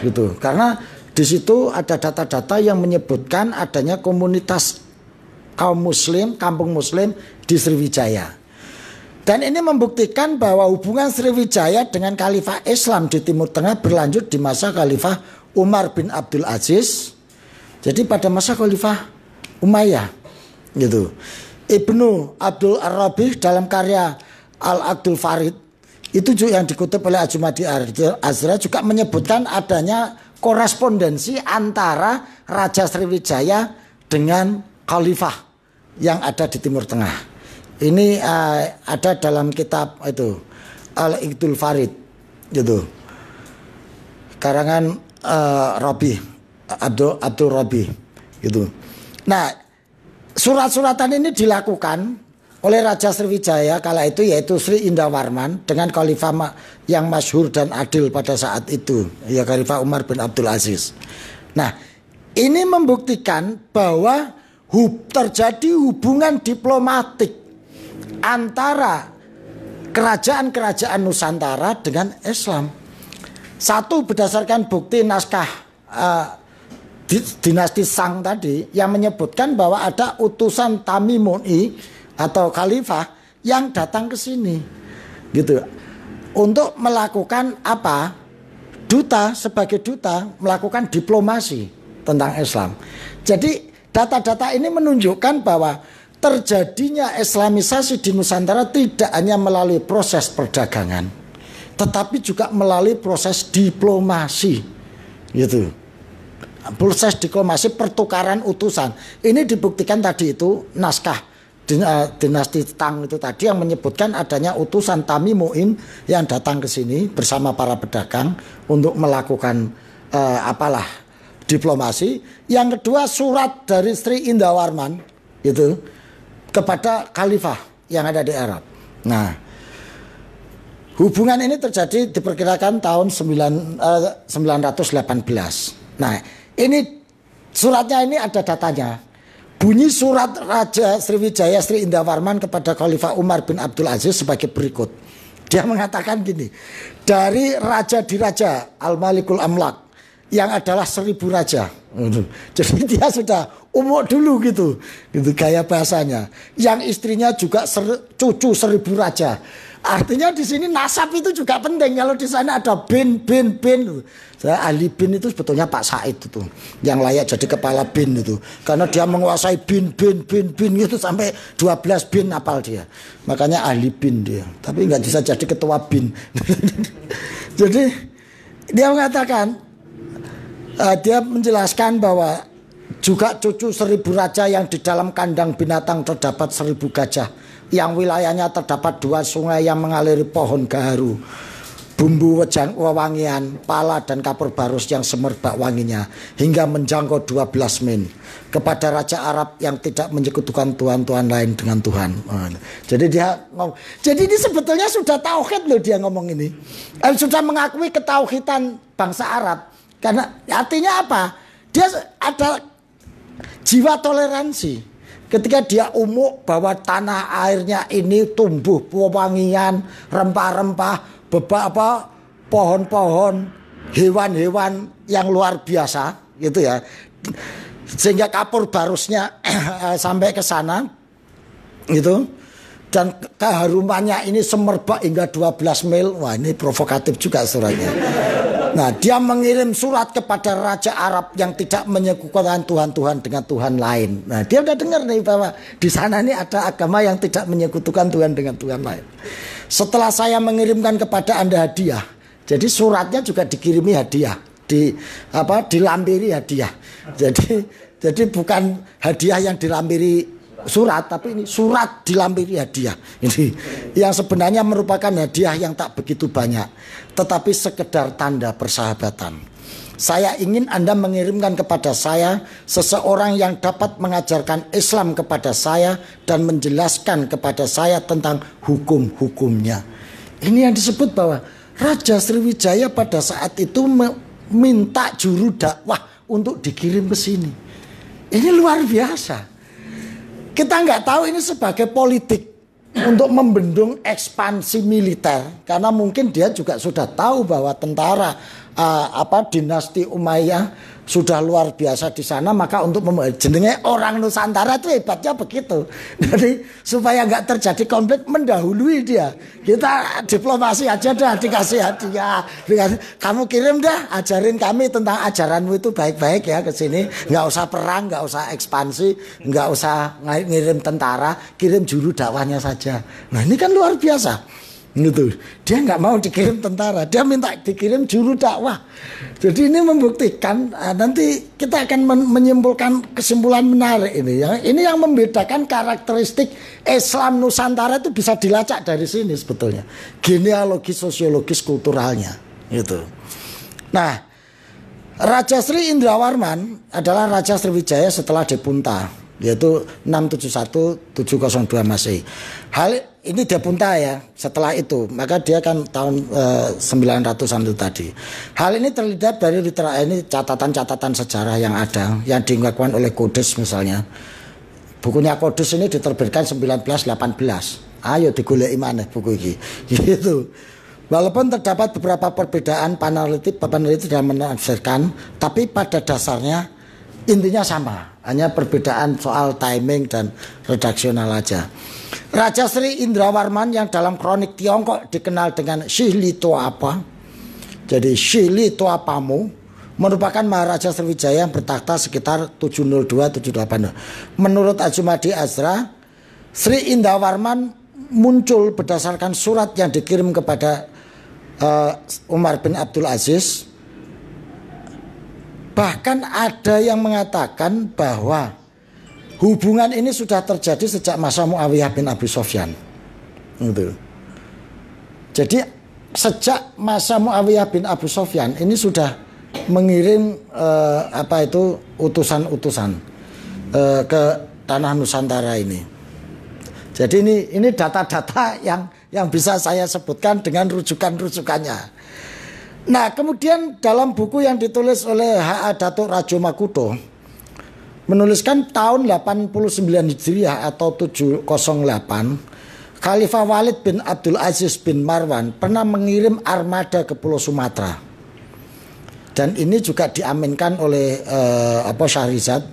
gitu. Karena Di situ ada data-data yang menyebutkan adanya komunitas kaum muslim, kampung muslim di Sriwijaya. Dan ini membuktikan bahwa hubungan Sriwijaya dengan Khalifah Islam di Timur Tengah berlanjut di masa Khalifah Umar bin Abdul Aziz. Jadi pada masa Khalifah Umayyah gitu. Ibnu Abdul Ar-Rabi dalam karya Al-Aqdul Farid itu juga yang dikutip oleh Ajumadi Azra juga menyebutkan adanya korespondensi antara Raja Sriwijaya dengan Khalifah yang ada di Timur Tengah. Ini ada dalam kitab itu Al-Aqdul Farid gitu. Karangan Rabi Abdul Rabi gitu. Nah, surat-suratan ini dilakukan oleh Raja Sriwijaya kala itu yaitu Sri Indawarman dengan khalifah yang masyhur dan adil pada saat itu, ya Khalifah Umar bin Abdul Aziz. Nah, ini membuktikan bahwa terjadi hubungan diplomatik antara kerajaan-kerajaan Nusantara dengan Islam. Satu berdasarkan bukti naskah dinasti Sang tadi yang menyebutkan bahwa ada utusan Tamimuni atau khalifah yang datang ke sini gitu untuk melakukan apa? Sebagai duta melakukan diplomasi tentang Islam. Jadi data-data ini menunjukkan bahwa terjadinya Islamisasi di Nusantara tidak hanya melalui proses perdagangan, tetapi juga melalui proses diplomasi gitu. Proses diplomasi pertukaran utusan. Ini dibuktikan tadi itu naskah dinasti Tang itu tadi yang menyebutkan adanya utusan Tamimuin yang datang ke sini bersama para pedagang untuk melakukan diplomasi. Yang kedua surat dari Sri Indawarman itu kepada khalifah yang ada di Arab. Nah, hubungan ini terjadi diperkirakan tahun 918. Nah, ini suratnya ini ada datanya. Bunyi surat Raja Sriwijaya Sri Indawarman kepada Khalifah Umar bin Abdul Aziz sebagai berikut. Dia mengatakan gini, dari raja di raja Al-Malikul Amlak yang adalah 1000 raja. Jadi dia sudah umur dulu gitu gaya bahasanya. Yang istrinya juga cucu 1000 raja. Artinya di sini nasab itu juga penting. Kalau di sana ada bin. Saya ahli bin itu sebetulnya Pak Said itu yang layak jadi kepala bin itu. Karena dia menguasai bin itu sampai 12 bin apal dia. Makanya ahli bin dia. Tapi nggak bisa jadi ketua bin. Jadi dia mengatakan, dia menjelaskan bahwa juga cucu 1000 raja yang di dalam kandang binatang terdapat 1000 gajah. Yang wilayahnya terdapat 2 sungai yang mengaliri pohon gaharu, bumbu wewangian, pala dan kapur barus yang semerbak wanginya, hingga menjangkau 12 min kepada raja Arab yang tidak menyekutukan tuhan-tuhan lain dengan Tuhan. Jadi dia ngomong, jadi ini sebetulnya sudah tauhid loh dia ngomong ini. Sudah mengakui ketauhidan bangsa Arab. Karena artinya apa? Dia ada jiwa toleransi. Ketika dia umuk bahwa tanah airnya ini tumbuh pewangian, rempah-rempah, beberapa pohon-pohon, hewan-hewan yang luar biasa gitu ya. Sehingga kapur barusnya sampai ke sana gitu. Dan keharumannya ini semerbak hingga 12 mil. Wah, ini provokatif juga suratnya. Nah, dia mengirim surat kepada Raja Arab yang tidak menyekutukan Tuhan-Tuhan dengan Tuhan lain. Nah, dia udah dengar nih bahwa di sana ini ada agama yang tidak menyekutukan Tuhan dengan Tuhan lain. Setelah saya mengirimkan kepada Anda hadiah, jadi suratnya juga dikirimi hadiah, dilampiri hadiah. Jadi bukan hadiah yang dilampiri surat, tapi ini surat dilampiri hadiah. Ini yang sebenarnya merupakan hadiah yang tak begitu banyak, tetapi sekedar tanda persahabatan. Saya ingin Anda mengirimkan kepada saya seseorang yang dapat mengajarkan Islam kepada saya dan menjelaskan kepada saya tentang hukum-hukumnya. Ini yang disebut bahwa Raja Sriwijaya pada saat itu minta juru dakwah untuk dikirim ke sini. Ini luar biasa. Kita nggak tahu ini sebagai politik untuk membendung ekspansi militer. Karena mungkin dia juga sudah tahu bahwa tentara dinasti Umayyah sudah luar biasa di sana, maka untuk jenenge orang Nusantara itu hebatnya begitu. Jadi supaya nggak terjadi konflik mendahului dia. Kita diplomasi aja dah, dikasih hadiah, kamu kirim dah, ajarin kami tentang ajaranmu itu baik-baik ya ke sini. Nggak usah perang, nggak usah ekspansi, nggak usah ngirim tentara, kirim juru dakwahnya saja. Nah ini kan luar biasa. Gitu. Dia nggak mau dikirim tentara, dia minta dikirim juru dakwah. Jadi ini membuktikan, nanti kita akan menyimpulkan kesimpulan menarik ini ya. Ini yang membedakan karakteristik Islam Nusantara itu bisa dilacak dari sini sebetulnya. Genealogi sosiologis kulturalnya gitu. Nah, Raja Sri Indrawarman adalah Raja Sriwijaya setelah Depunta, yaitu 671-702 Masehi. Hal ini Depunta ya, setelah itu maka dia kan tahun 900-an itu tadi. Hal ini terlihat dari ini catatan-catatan sejarah yang ada, yang dilakukan oleh Kodes misalnya. Bukunya Kodes ini diterbitkan 1918. Ayo digoleki maneh buku ini. Gitu. Walaupun terdapat beberapa perbedaan peneliti dalam menafsirkan, tapi pada dasarnya intinya sama, hanya perbedaan soal timing dan redaksional aja. Raja Sri Indrawarman yang dalam kronik Tiongkok dikenal dengan Shihli Toapa, jadi Shihli Toapamu, merupakan Maharaja Sriwijaya yang bertakhta sekitar 702-780. Menurut Azumadi Azra, Sri Indrawarman muncul berdasarkan surat yang dikirim kepada Umar bin Abdul Aziz. Bahkan ada yang mengatakan bahwa hubungan ini sudah terjadi sejak masa Muawiyah bin Abi Sufyan. Gitu. Jadi sejak masa Muawiyah bin Abi Sufyan ini sudah mengirim utusan-utusan ke tanah Nusantara ini. Jadi ini data-data yang bisa saya sebutkan dengan rujukan-rujukannya. Nah, kemudian dalam buku yang ditulis oleh H.A. Datuk Rajo Makuto menuliskan tahun 89 Hijriah atau 708, Khalifah Walid bin Abdul Aziz bin Marwan pernah mengirim armada ke Pulau Sumatera. Dan ini juga diaminkan oleh Syahrizad,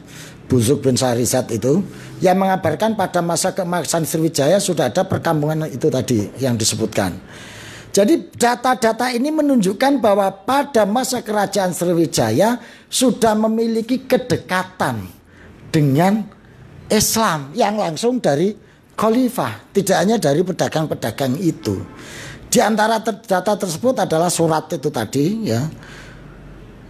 Buzuk bin Syahrizad itu, yang mengabarkan pada masa keemasan Sriwijaya sudah ada perkampungan itu tadi yang disebutkan. Jadi data-data ini menunjukkan bahwa pada masa kerajaan Sriwijaya sudah memiliki kedekatan dengan Islam yang langsung dari khalifah, tidak hanya dari pedagang-pedagang itu. Di antara data tersebut adalah surat itu tadi ya.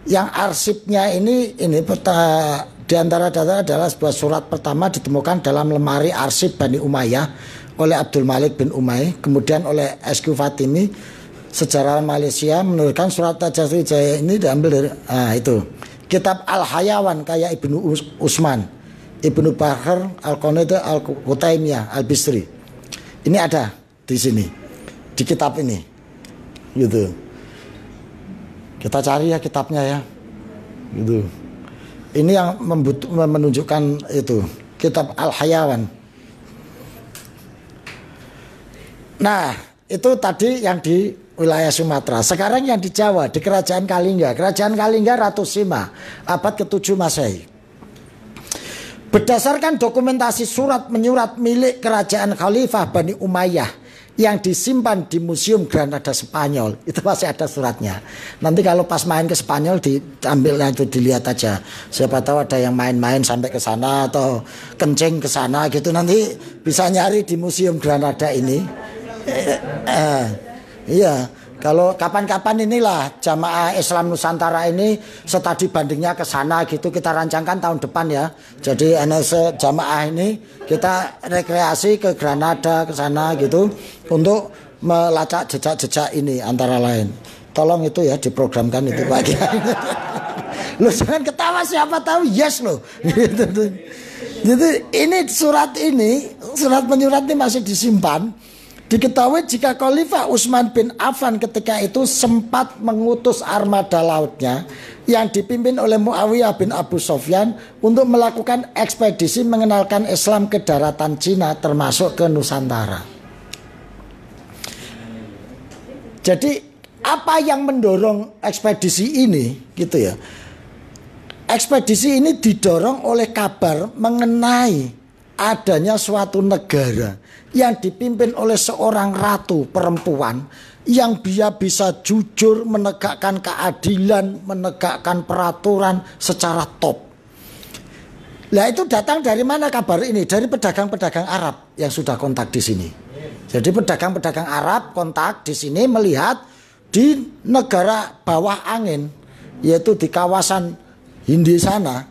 Yang arsipnya ini di antara data adalah sebuah surat pertama ditemukan dalam lemari arsip Bani Umayyah oleh Abdul Malik bin Umay, kemudian oleh S.Q. Fatimi, sejarawan Malaysia, menurutkan surat Raja Sriwijaya ini diambil dari itu kitab Al-Hayawan kayak Ibnu Usman, Ibnu Bakar, Al-Qanid, Al-Qutaimiyah, Al-Bisri. Ini ada di sini, di kitab ini. Gitu. Kita cari ya kitabnya ya. Gitu. Ini yang menunjukkan itu, kitab Al-Hayawan. Nah, itu tadi yang di wilayah Sumatera. Sekarang yang di Jawa, di Kerajaan Kalingga. Kerajaan Kalingga Ratu Sima, abad ke-7 Masehi. Berdasarkan dokumentasi surat menyurat milik Kerajaan Khalifah Bani Umayyah yang disimpan di Museum Granada Spanyol, itu masih ada suratnya. Nanti kalau pas main ke Spanyol diambil itu, dilihat aja. Siapa tahu ada yang main-main sampai ke sana atau kencing ke sana gitu, nanti bisa nyari di Museum Granada ini. Iya, kalau kapan-kapan inilah jamaah Islam Nusantara ini studi bandingnya ke sana gitu, kita rancangkan tahun depan ya. Jadi jamaah ini kita rekreasi ke Granada ke sana gitu untuk melacak jejak-jejak ini antara lain. Tolong itu ya diprogramkan itu Pak Kiai. Lo jangan ketawa, siapa tahu yes lo. Jadi ini surat menyurat ini masih disimpan. Diketahui jika Khalifah Utsman bin Affan ketika itu sempat mengutus armada lautnya yang dipimpin oleh Muawiyah bin Abu Sufyan untuk melakukan ekspedisi mengenalkan Islam ke daratan Cina termasuk ke Nusantara. Jadi apa yang mendorong ekspedisi ini gitu ya? Ekspedisi ini didorong oleh kabar mengenai adanya suatu negara yang dipimpin oleh seorang ratu perempuan yang dia bisa jujur, menegakkan keadilan, menegakkan peraturan secara top. Nah, itu datang dari mana kabar ini? Dari pedagang-pedagang Arab yang sudah kontak di sini. Jadi pedagang-pedagang Arab kontak di sini melihat di negara bawah angin, yaitu di kawasan Hindi sana,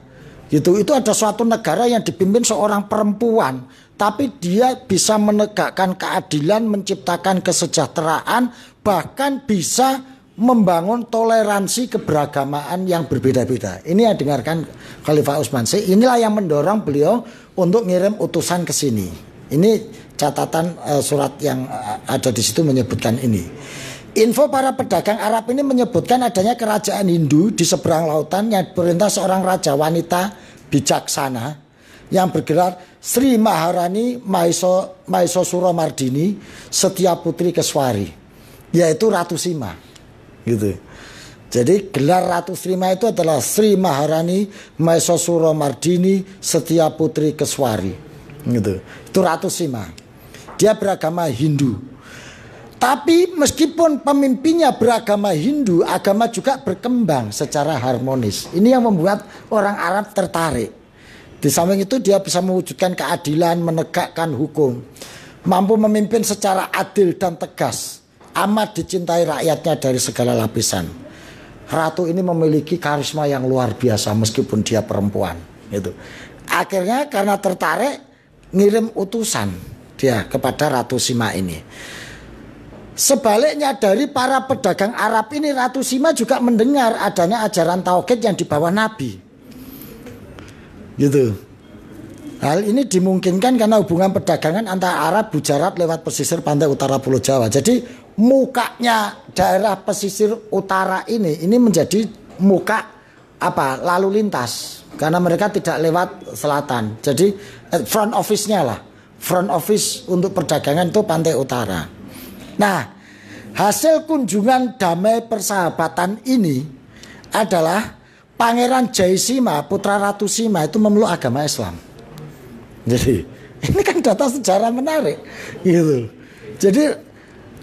gitu. Itu ada suatu negara yang dipimpin seorang perempuan, tapi dia bisa menegakkan keadilan, menciptakan kesejahteraan, bahkan bisa membangun toleransi keberagamaan yang berbeda-beda. Ini yang dengarkan Khalifah Utsman. Inilah yang mendorong beliau untuk ngirim utusan ke sini. Ini catatan surat yang ada di situ menyebutkan ini. Info para pedagang Arab ini menyebutkan adanya kerajaan Hindu di seberang lautan yang diperintah seorang raja wanita bijaksana yang bergelar Sri Maharani Maheswara Mardini Setia Putri Keswari, yaitu Ratu Sima. Gitu. Jadi gelar Ratu Sima itu adalah Sri Maharani Maheswara Mardini Setia Putri Keswari. Gitu. Itu Ratu Sima. Dia beragama Hindu. Tapi meskipun pemimpinnya beragama Hindu, agama juga berkembang secara harmonis. Ini yang membuat orang Arab tertarik. Di samping itu dia bisa mewujudkan keadilan, menegakkan hukum, mampu memimpin secara adil dan tegas, amat dicintai rakyatnya dari segala lapisan. Ratu ini memiliki karisma yang luar biasa meskipun dia perempuan. Gitu. Akhirnya karena tertarik, ngirim utusan dia kepada Ratu Sima ini. Sebaliknya dari para pedagang Arab ini, Ratu Sima juga mendengar adanya ajaran tauhid yang dibawa Nabi. Gitu. Hal ini dimungkinkan karena hubungan perdagangan antara Arab Gujarat lewat pesisir pantai utara Pulau Jawa. Jadi mukanya daerah pesisir utara ini menjadi muka lalu lintas karena mereka tidak lewat selatan. Jadi front office-nya lah. Front office untuk perdagangan itu pantai utara. Nah, hasil kunjungan damai persahabatan ini adalah Pangeran Jaisima, putra Ratu Sima itu memeluk agama Islam. Jadi, ini kan data sejarah menarik gitu. Jadi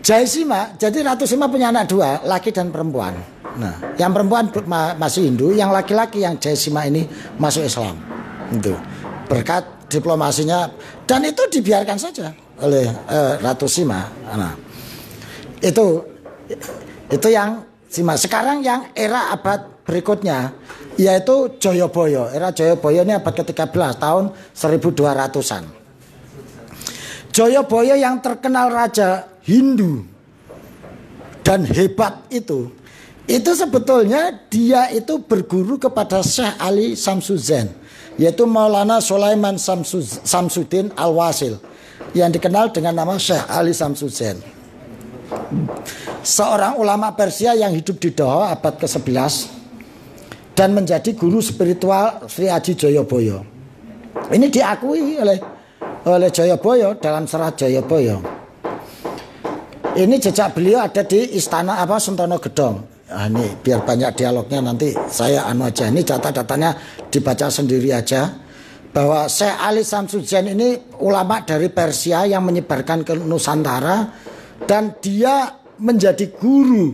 Jaisima, jadi Ratu Sima punya anak dua, laki dan perempuan. Nah, yang perempuan masih Hindu, yang laki-laki yang Jaisima ini masuk Islam. Gitu. Berkat diplomasinya, dan itu dibiarkan saja oleh Ratu Sima. Nah, itu yang Sima. Sekarang yang era abad berikutnya yaitu Jayabaya. Era Jayabaya ini abad ke-13 tahun 1200-an. Jayabaya yang terkenal raja Hindu dan hebat itu sebetulnya dia itu berguru kepada Syekh Ali Samsuddin, yaitu Maulana Sulaiman Samsuddin Al-Wasil yang dikenal dengan nama Syekh Ali Samsuddin. Seorang ulama Persia yang hidup di Doha abad ke-11 dan menjadi guru spiritual Sri Aji Jayabaya. Ini diakui oleh Jayabaya dalam serat Jayabaya. Ini jejak beliau ada di istana Sentana Gedong. Nah, ini biar banyak dialognya nanti saya aja. Ini data-datanya dibaca sendiri aja. Bahwa Syekh Ali Samsuddin ini ulama dari Persia yang menyebarkan ke Nusantara. Dan dia menjadi guru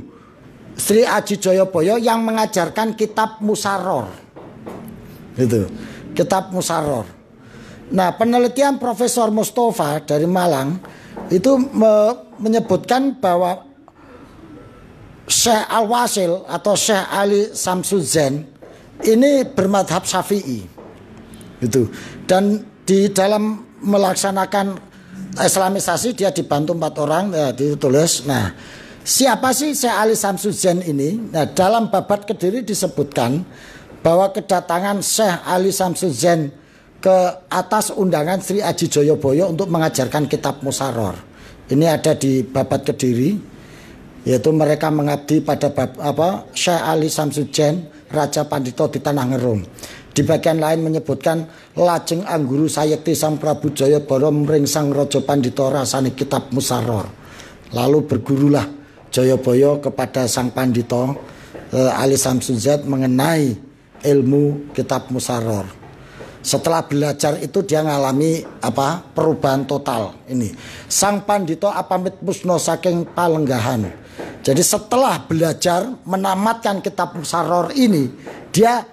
Sri Aji Jayabaya yang mengajarkan kitab Musarror. Gitu. Kitab Musarror. Nah, penelitian Profesor Mustafa dari Malang itu menyebutkan bahwa Syekh Al-Wasil atau Syekh Ali Samsuddin ini bermadhab Syafi'i. Gitu. Dan di dalam melaksanakan Islamisasi dia dibantu 4 orang, ditulis. Nah, siapa sih Syekh Ali Samsuddin ini? Nah, dalam Babat Kediri disebutkan bahwa kedatangan Syekh Ali Samsuddin ke atas undangan Sri Aji Jayabaya untuk mengajarkan kitab Musarror. Ini ada di Babat Kediri, yaitu mereka mengabdi pada Syekh Ali Samsuddin Raja Pandito di Tanah Ngerung. Di bagian lain menyebutkan lajeng angguru sayekti Sang Prabu Jayabara mring Sang Raja Pandita rasane kitab Musarror. Lalu bergurulah Jayabaya kepada Sang Pandita Ali Samsudzat mengenai ilmu kitab Musarror. Setelah belajar itu dia ngalami perubahan total ini. Sang Pandita apamit musna saking palenggahan. Jadi setelah belajar menamatkan kitab Musarror ini, dia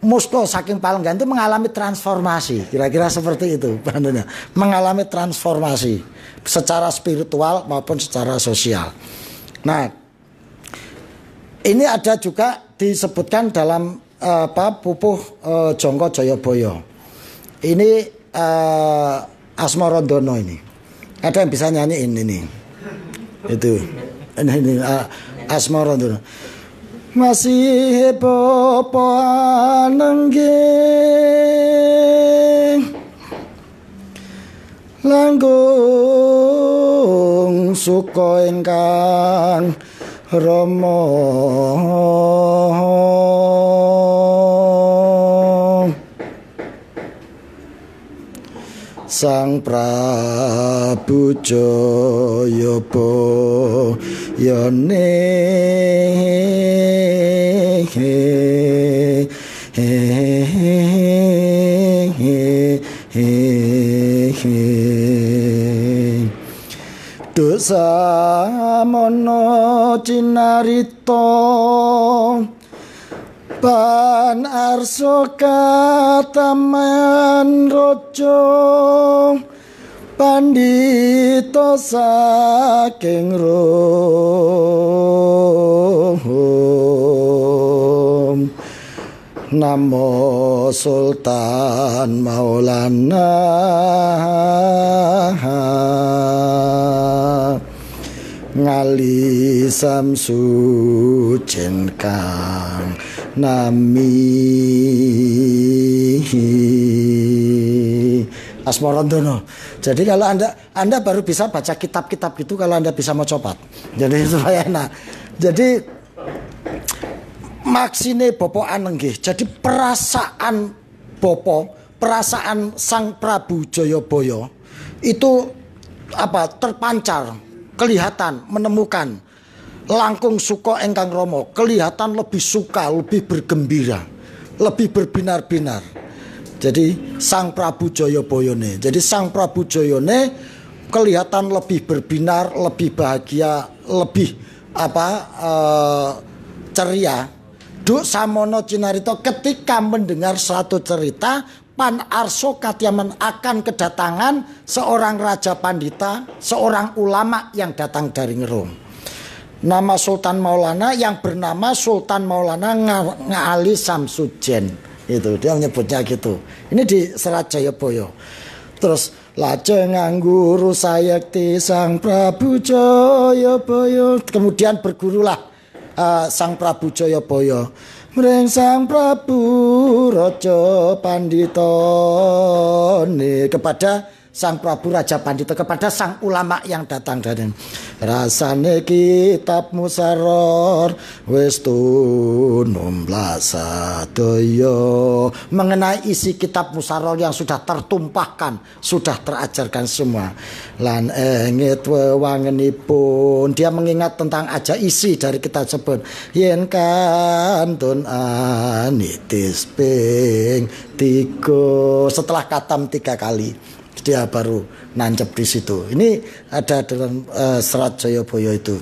musna saking palenggahan itu mengalami transformasi. Kira-kira seperti itu bandanya. Mengalami transformasi secara spiritual maupun secara sosial. Nah, ini ada juga disebutkan dalam pupuh Jangka Jayabaya. Ini Asmarandono ini. Ada yang bisa nyanyiin ini. Itu. Ini Asmarandono. Masih bapa nenggih langgung suka ingkang rama Sang Prabu Jayabaya dosa mono cinarita pan arsa kataman raja pandhita saking Rom Namo Sultan Maulana Ngali Samsudin kang nami Asmarandono. Jadi kalau Anda baru bisa baca kitab-kitab gitu kalau Anda bisa mau copat. Jadi supaya enak. Jadi maksine Bapa Anenggih. Jadi perasaan Sang Prabu Jayabaya itu terpancar, kelihatan, menemukan langkung suka engkang rama, kelihatan lebih suka, lebih bergembira, lebih berbinar-binar. Jadi Sang Prabu Jayabayane. Jadi Sang Prabu Jayane kelihatan lebih berbinar, lebih bahagia, lebih ceria. Duk samono cinarita ketika mendengar suatu cerita pan arso katyaman akan kedatangan seorang raja pandita, seorang ulama yang datang dari Ngerum. Nama Sultan Maulana yang bernama Sultan Maulana Ngali Samsudin. Itu dia menyebutnya gitu. Ini di Serat Jayabaya. Terus lajeng ngangguru sayekti Sang Prabu Jayabaya. Kemudian bergurulah Sang Prabu Jayabaya mring Sang Prabu Raja Pandita kepada Sang Prabu Raja Pandita, kepada sang ulama yang datang dari rasane kitab Musarror wis tunumlah sadaya. Mengenai isi kitab Musarror yang sudah tertumpahkan, sudah terajarkan semua. Lan engit wewangenipun, dia mengingat tentang aja isi dari kitab tersebut. Yen kantun anitis ping 3, setelah katam 3 kali dia baru nancep di situ. Ini ada dalam Serat Jayabaya itu.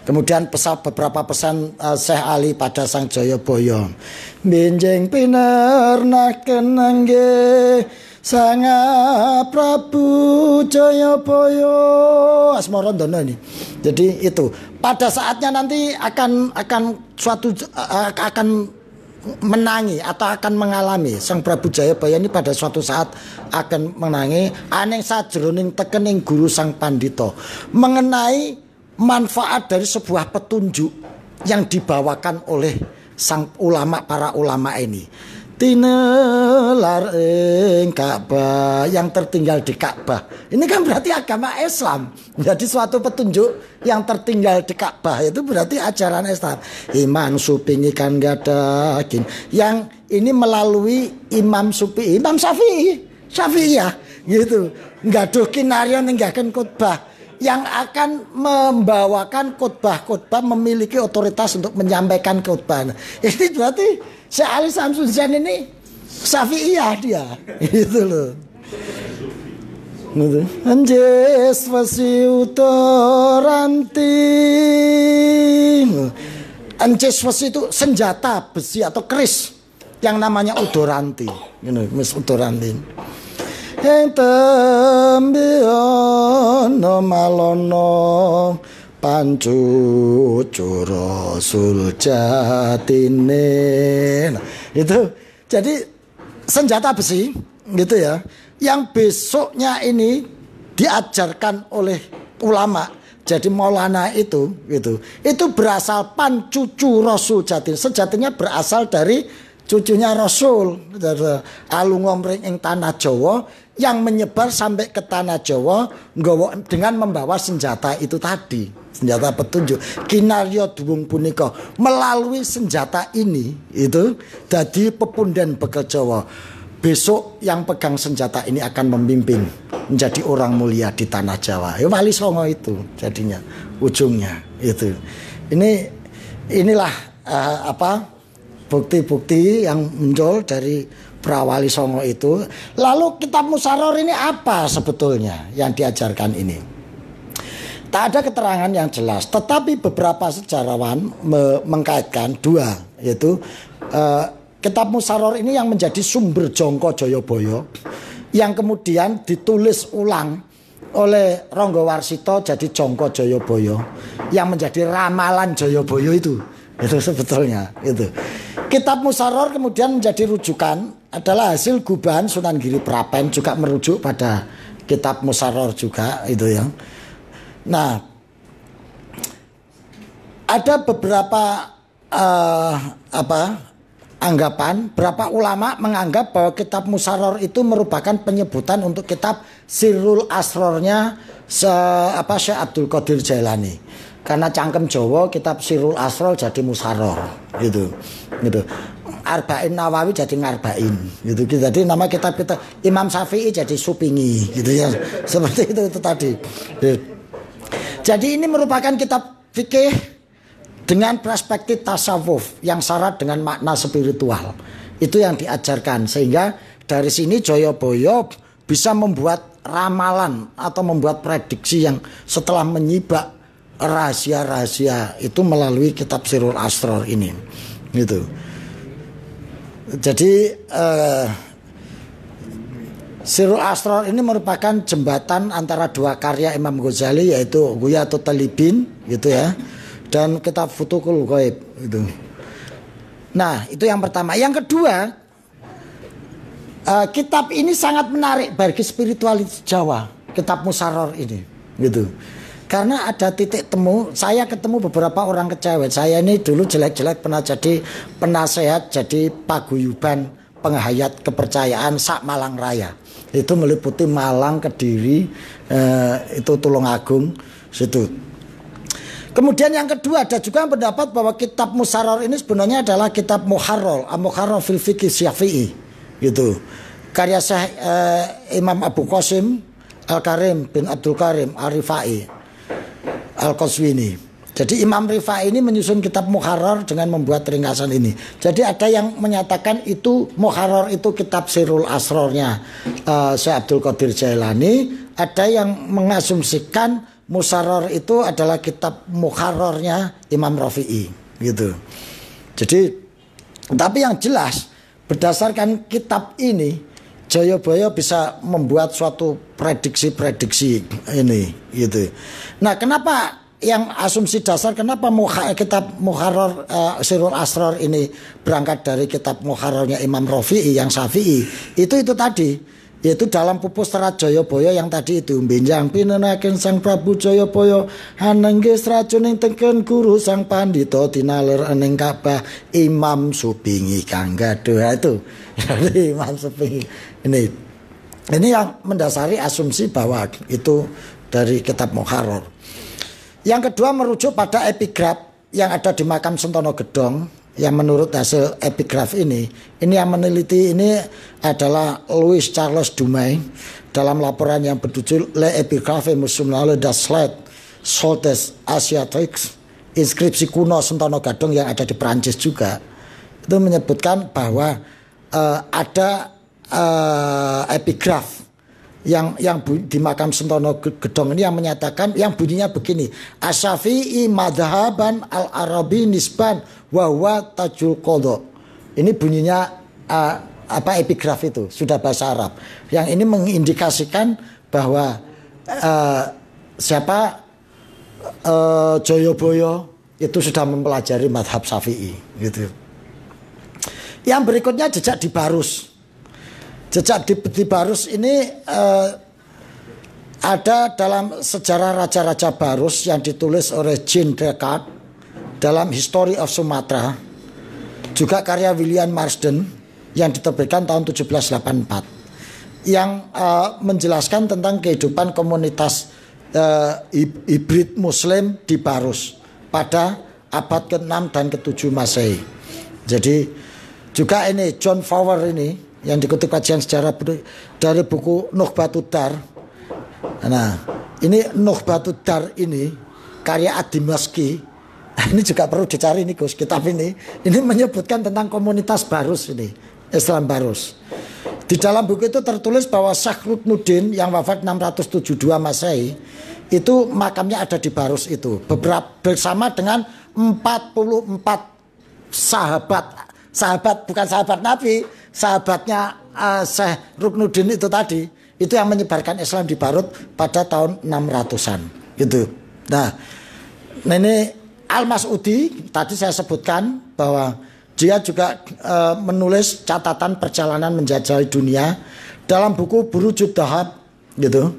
Kemudian beberapa pesan Syekh Ali pada Sang Jayabaya. Benjing pinernaken nggih Sang Prabu Jayabaya Asmarandono ini. Jadi itu pada saatnya nanti akan menangi atau akan mengalami Sang Prabu Jayabaya ini pada suatu saat akan menangi aneng sajroning tekening guru Sang Pandita mengenai manfaat dari sebuah petunjuk yang dibawakan oleh sang ulama, para ulama ini. Tinelar ing Ka'bah, yang tertinggal di Ka'bah. Ini kan berarti agama Islam. Jadi suatu petunjuk yang tertinggal di Ka'bah itu berarti ajaran Islam. Iman supingi kan gadakin. Yang ini melalui Imam Syafi'i ya, gitu. Nggaduh kinarya ninggaken khotbah. yang akan membawakan khotbah-khotbah memiliki otoritas untuk menyampaikan khotbah. Ini berarti Syekh Ali Samsudin ini Syafi'iyah dia. Itu loh. Anjes wasiutoranti. Anjes wasi itu senjata besi atau keris yang namanya udoranti. Mis udoranti. Tembiono malono pancucu rasul jatine. Itu jadi senjata besi gitu ya, yang besoknya ini diajarkan oleh ulama. Jadi Maulana itu gitu, itu berasal pancucu rasul jatin. Sejatinya berasal dari cucunya Rasul, alungomring ing tanah Jawa, yang menyebar sampai ke tanah Jawa dengan membawa senjata itu tadi, senjata petunjuk. Kinarya duwung punika melalui senjata ini itu dadi pepundhen bekal Jawa. Besok yang pegang senjata ini akan memimpin menjadi orang mulia di tanah Jawa. Ya Wali Songo itu jadinya ujungnya itu. Inilah bukti-bukti yang muncul dari Prawali Songo itu. Lalu kitab Musaror ini apa sebetulnya yang diajarkan ini? Tak ada keterangan yang jelas, tetapi beberapa sejarawan mengkaitkan dua, yaitu kitab Musaror ini yang menjadi sumber Jongko Joyoboyo, yang kemudian ditulis ulang oleh Ronggo Warsito jadi Jongko Joyoboyo, yang menjadi ramalan Joyoboyo itu sebetulnya itu. Kitab Musaror kemudian menjadi rujukan, adalah hasil gubahan Sunan Giri Prapen, juga merujuk pada kitab Musaror juga itu ya. Nah, ada beberapa anggapan, berapa ulama menganggap bahwa kitab Musaror itu merupakan penyebutan untuk kitab Sirrul Asrornya Syekh Abdul Qadir Jailani. Karena cangkem Jawa kitab Sirrul Asror jadi Musaror gitu. Arba'in Nawawi jadi Ngarba'in gitu. Jadi nama kitab kita Imam Syafi'i jadi Supingi gitu ya. Seperti itu tadi. Jadi ini merupakan kitab fikih dengan perspektif tasawuf yang syarat dengan makna spiritual. Itu yang diajarkan, sehingga dari sini Joyoboyo bisa membuat ramalan atau membuat prediksi yang setelah menyibak rahasia-rahasia itu melalui kitab Sirrul Asror ini gitu. Jadi Sirrul Asror ini merupakan jembatan antara dua karya Imam Ghazali, yaitu Ghuyatul Talibin gitu ya, dan kitab Futuhul Ghaib itu. Nah, itu yang pertama. Yang kedua, kitab ini sangat menarik bagi spiritualitas Jawa, kitab Musaror ini gitu. Karena ada titik temu, saya ketemu beberapa orang kecewet. Saya ini dulu jelek-jelek pernah jadi penasehat, jadi paguyuban penghayat kepercayaan sak Malang Raya. Itu meliputi Malang, Kediri, itu Tulungagung, situ. Kemudian yang kedua, ada juga yang pendapat bahwa kitab Musaror ini sebenarnya adalah kitab Muharrar fil Fiqh Syafi'i gitu. Karya Syekh Imam Abu Qasim Al-Karim bin Abdul Karim Al-Rifai Al-Qaswini. Jadi Imam Rifai ini menyusun kitab Muharrar dengan membuat ringkasan ini. Jadi ada yang menyatakan itu Muharrar itu kitab Sirrul Asrornya Syekh Abdul Qadir Jailani. Ada yang mengasumsikan Musaror itu adalah kitab Muharrarnya Imam Rafi'i gitu. Jadi tapi yang jelas berdasarkan kitab ini Joyoboyo bisa membuat suatu prediksi-prediksi ini gitu. Nah, kenapa yang asumsi dasar kenapa kitab Muharrar Sirrul Asror ini berangkat dari kitab Muharrarnya Imam Rafi'i yang Syafi'i itu tadi, yaitu dalam pupus Serat Joyoboyo yang tadi itu benjang pinenaken Sang Prabu Joyoboyo hanenggis racuning teken guru sang pandita tinaler ening Ka'bah Imam Supingi kang gaduh itu. Jadi Imam Supingi ini yang mendasari asumsi bahwa itu dari kitab Muharrar. Yang kedua merujuk pada epigraf yang ada di makam Sentono Gedong yang menurut hasil epigraf ini yang meneliti ini adalah Louis Charles Dumay dalam laporan yang berjudul Le Epigraphe Musulmane das Sled Soldes Asiatiques, inskripsi kuno Sentono Gadung yang ada di Perancis juga, itu menyebutkan bahwa ada epigraf yang di makam Sentono Gedong ini yang menyatakan, yang bunyinya begini: Asyafi'i madhaban al-arabi nisban wa huwa tajul qadha. Ini bunyinya epigraf itu sudah bahasa Arab. Yang ini mengindikasikan bahwa Joyoboyo itu sudah mempelajari madhab Syafi'i gitu. Yang berikutnya jejak di Barus. Jejak di Barus ini ada dalam sejarah Raja-Raja Barus yang ditulis oleh Jean Descartes dalam History of Sumatra, juga karya William Marsden yang diterbitkan tahun 1784, yang menjelaskan tentang kehidupan komunitas hibrid Muslim di Barus pada abad ke-6 dan ke-7 Masehi. Jadi juga ini John Fowler ini yang dikutip kajian sejarah dari buku Nukhbatud Dar. Nah, ini Nukhbatud Dar ini karya Ad-Dimashqi. Ini juga perlu dicari nih Gus, kitab ini. Ini menyebutkan tentang komunitas Barus ini, Islam Barus. Di dalam buku itu tertulis bahwa Syekh Ruknuddin yang wafat 672 Masehi itu makamnya ada di Barus itu, bersama dengan 44 sahabat bukan sahabat Nabi, sahabatnya Syekh Ruknuddin itu tadi, itu yang menyebarkan Islam di Barut pada tahun 600-an gitu. Nah, ini Al-Mas'udi tadi saya sebutkan bahwa dia juga menulis catatan perjalanan menjelajahi dunia dalam buku Burujud Dhahab gitu.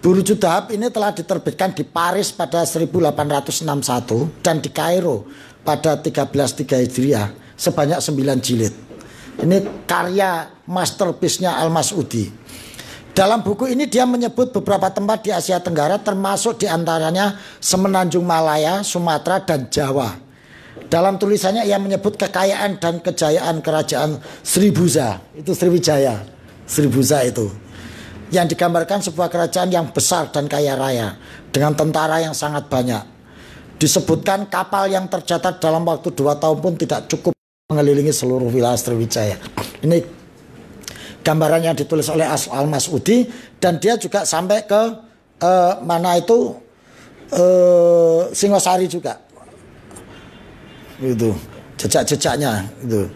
Burujud Dhahab ini telah diterbitkan di Paris pada 1861 dan di Kairo pada 1303 Hijriah sebanyak 9 jilid. Ini karya masterpiece-nya Al-Mas'udi. Dalam buku ini dia menyebut beberapa tempat di Asia Tenggara, termasuk diantaranya Semenanjung Malaya, Sumatera, dan Jawa. Dalam tulisannya ia menyebut kekayaan dan kejayaan kerajaan Sribuza, itu Sriwijaya, Sribuza itu, yang digambarkan sebuah kerajaan yang besar dan kaya raya dengan tentara yang sangat banyak. Disebutkan kapal yang tercatat dalam waktu 2 tahun pun tidak cukup mengelilingi seluruh wilayah Sriwijaya. Ini gambarannya ditulis oleh Al-Mas'udi, dan dia juga sampai ke mana itu Singosari juga. Itu jejak-jejaknya itu.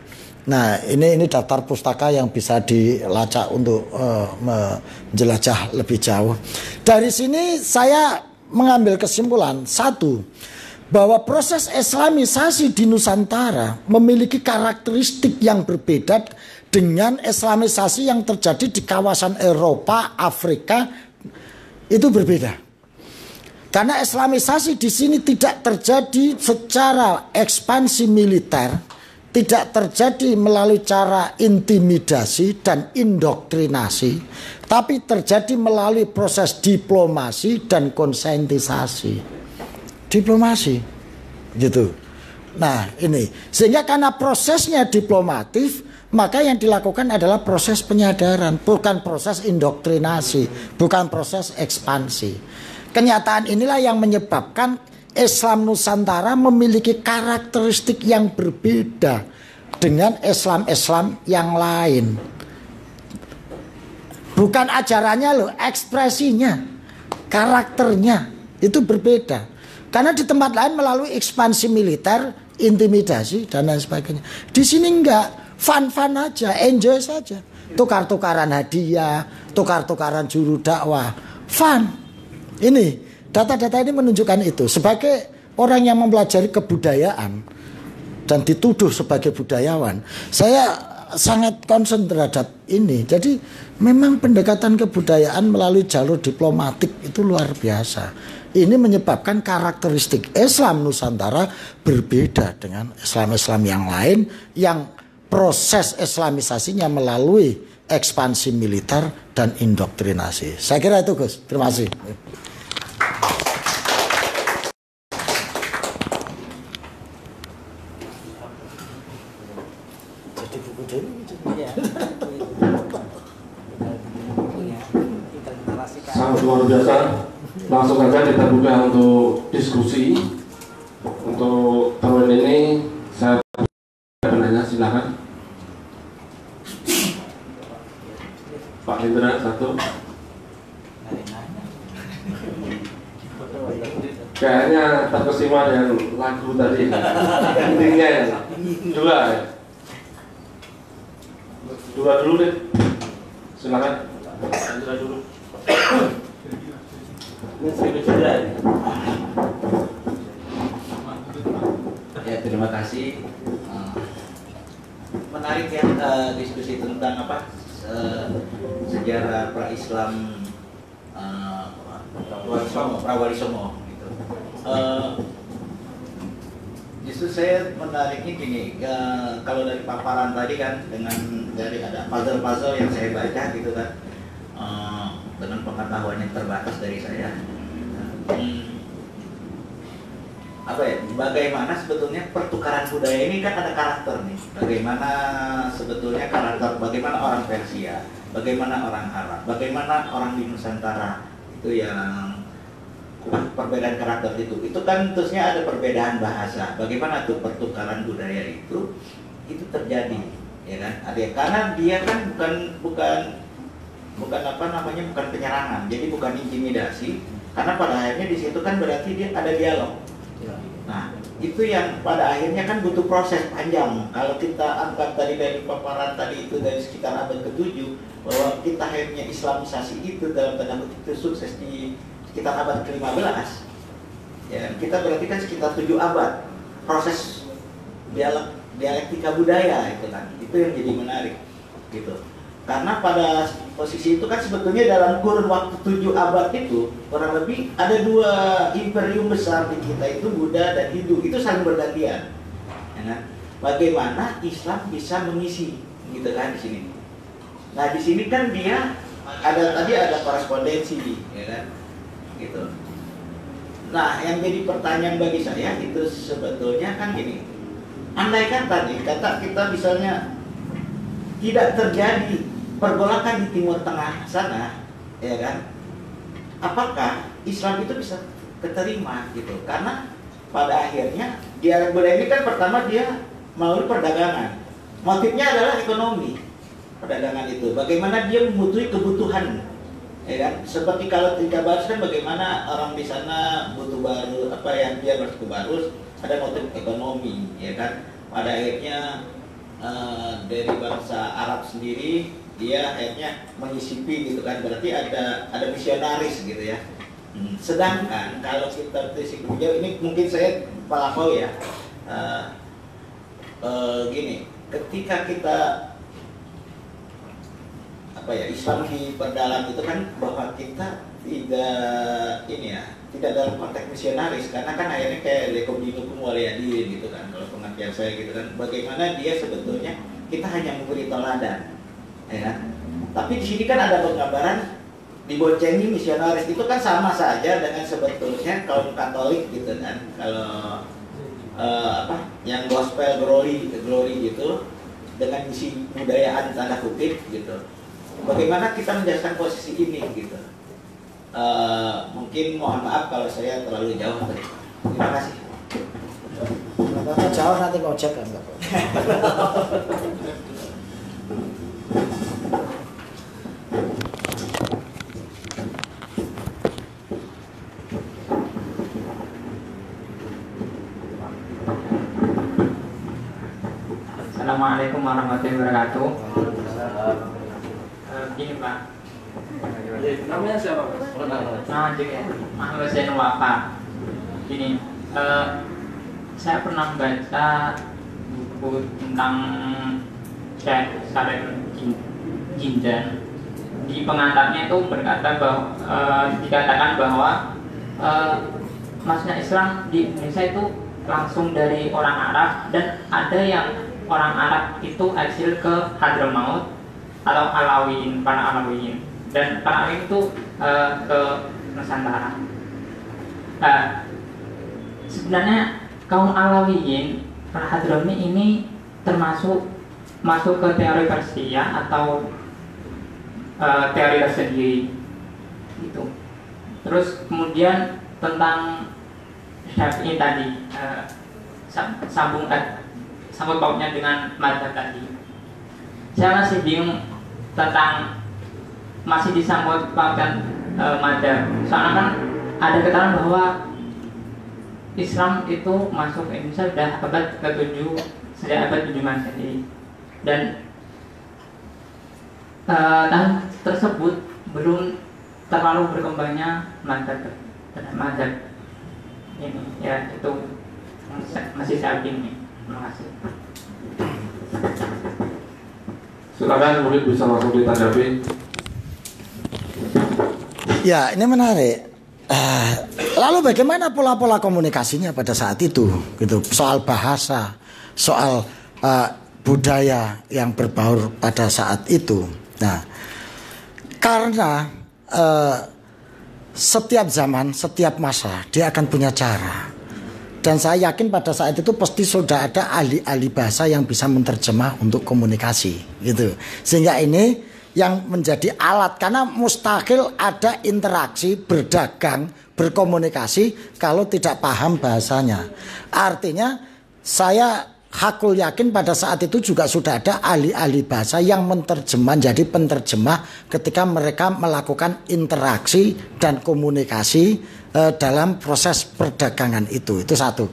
Nah, ini daftar pustaka yang bisa dilacak untuk menjelajah lebih jauh. Dari sini saya mengambil kesimpulan satu, bahwa proses Islamisasi di Nusantara memiliki karakteristik yang berbeda dengan Islamisasi yang terjadi di kawasan Eropa, Afrika, itu berbeda. Karena Islamisasi di sini tidak terjadi secara ekspansi militer, tidak terjadi melalui cara intimidasi dan indoktrinasi, tapi terjadi melalui proses diplomasi dan konsentisasi. Diplomasi gitu. Nah, ini sehingga karena prosesnya diplomatif, maka yang dilakukan adalah proses penyadaran, bukan proses indoktrinasi, bukan proses ekspansi. Kenyataan inilah yang menyebabkan Islam Nusantara memiliki karakteristik yang berbeda dengan Islam-Islam yang lain. Bukan ajarannya loh, ekspresinya, karakternya itu berbeda. Karena di tempat lain melalui ekspansi militer, intimidasi dan lain sebagainya. Di sini enggak, fun-fun aja, enjoy saja. Tukar-tukaran hadiah, tukar-tukaran juru dakwah, fun. Ini data-data ini menunjukkan itu. Sebagai orang yang mempelajari kebudayaan dan dituduh sebagai budayawan, saya sangat concern terhadap ini. Jadi memang pendekatan kebudayaan melalui jalur diplomatik itu luar biasa. Ini menyebabkan karakteristik Islam Nusantara berbeda dengan Islam-Islam yang lain yang proses Islamisasinya melalui ekspansi militer dan indoktrinasi. Saya kira itu Gus. Terima kasih. luar biasa. Langsung saja kita buka untuk diskusi. Untuk tahun ini saya penanya, silakan. Pak Indra satu. Kayaknya terkesima dengan lagu tadi. Intinya ya. Dua ya. Dua dulu deh. Silakan. Indra dulu. Ya, terima kasih. Menarik ya diskusi tentang apa sejarah pra-Islam Prawali Songo gitu. Justru saya menariknya gini, kalau dari paparan tadi kan dari ada puzzle-puzzle yang saya baca gitu kan, dengan pengetahuan yang terbatas dari saya. Apa ya, bagaimana sebetulnya pertukaran budaya ini kan ada karakter nih. Bagaimana sebetulnya karakter, bagaimana orang Persia, bagaimana orang Arab, bagaimana orang di Nusantara itu yang perbedaan karakter itu kan terusnya ada perbedaan bahasa. Bagaimana tuh pertukaran budaya itu terjadi, ya kan? Karena dia kan bukan apa namanya, bukan penyerangan, jadi bukan intimidasi. Karena pada akhirnya di situ kan berarti dia ada dialog. Nah, itu yang pada akhirnya kan butuh proses panjang. Kalau kita angkat tadi dari paparan tadi itu dari sekitar abad ke-7 bahwa kita akhirnya Islamisasi itu dalam tanda kutip itu sukses di sekitar abad ke-15. Ya, kita berarti kan sekitar 7 abad proses dialektika budaya itu kan. Itu yang jadi menarik gitu. Karena pada posisi itu kan sebetulnya dalam kurun waktu 7 abad itu kurang lebih ada 2 imperium besar di kita, itu Buddha dan Hindu, itu saling bergantian. Ya kan? Bagaimana Islam bisa mengisi gitu kan di sini. Nah, di sini kan dia ada korespondensi, ya kan? Gitu. Nah, yang jadi pertanyaan bagi saya itu sebetulnya kan gini. Andaikan tadi kata kita misalnya tidak terjadi pergolakan di Timur Tengah sana, ya kan? Apakah Islam itu bisa keterima gitu? Karena pada akhirnya dialek budaya ini kan pertama dia melalui perdagangan. Motifnya adalah ekonomi. Perdagangan itu bagaimana dia membutuhkan kebutuhan, ya kan? Seperti kalau kita bahas kan bagaimana orang di sana butuh baru, apa yang dia berkubarus, ada motif ekonomi, ya kan? Pada akhirnya dari bangsa Arab sendiri dia akhirnya menyisipi gitu kan, berarti ada misionaris gitu ya. Sedangkan kalau kita telisik jauh ini mungkin saya palapau ya, gini, ketika kita apa ya, Islam diperdalam itu kan bahwa kita tidak dalam konteks misionaris, karena kan akhirnya kayak lekum dinukum waliyadin gitu kan, kalau pengertian saya gitu kan, bagaimana dia sebetulnya kita hanya memberi teladan, ya kan? Tapi di sini kan ada penggambaran diboncengi misionaris, itu kan sama saja dengan sebetulnya kaum Katolik gitu kan, kalau yang gospel glory gitu, dengan misi budayaan tanda kutip gitu. Bagaimana kita menjelaskan posisi ini gitu? Mungkin mohon maaf kalau saya terlalu jauh tadi. Terima kasih. Kalau jauh nanti ngojek kan enggak? Assalamualaikum warahmatullahi wabarakatuh. Gini Pak. Namanya siapa? Ahmad Zainul Wafa. Gini, saya pernah baca buku tentang Syekh Salim Jinjan. Di pengantarnya itu berkata bahwa dikatakan bahwa masuknya Islam di Indonesia itu langsung dari orang Arab, dan ada yang orang Arab itu eksil ke Hadramaut atau Alawiyin, para Alawiyin, dan para Alawiyin itu ke Nusantara. Sebenarnya kaum Alawiyin, para Hadrami ini masuk ke teori Persia atau teori tersendiri gitu. Terus kemudian tentang Syafi'i tadi, sambung pautnya dengan madzhab tadi. Saya masih bingung tentang masih disambut pautkan madzhab. Soalnya kan ada keterangan bahwa Islam itu masuk ke Indonesia sudah abad ke-7, sejak abad 7 Masehi. Dan tahun tersebut belum terlalu berkembangnya madzhab ini. Ya, itu masih saya bingung. Terima kasih. Silakan, mungkin bisa langsung ditanggapi. Ya, ini menarik. Lalu bagaimana pola-pola komunikasinya pada saat itu, gitu? Soal bahasa, soal budaya yang berbaur pada saat itu. Nah, karena setiap zaman, setiap masa dia akan punya cara. Dan saya yakin pada saat itu pasti sudah ada ahli-ahli bahasa yang bisa menerjemah untuk komunikasi, gitu. Sehingga ini yang menjadi alat, karena mustahil ada interaksi, berdagang, berkomunikasi kalau tidak paham bahasanya. Artinya saya hakul yakin pada saat itu juga sudah ada ahli-ahli bahasa yang menerjemah, jadi penerjemah ketika mereka melakukan interaksi dan komunikasi dalam proses perdagangan itu. Itu satu.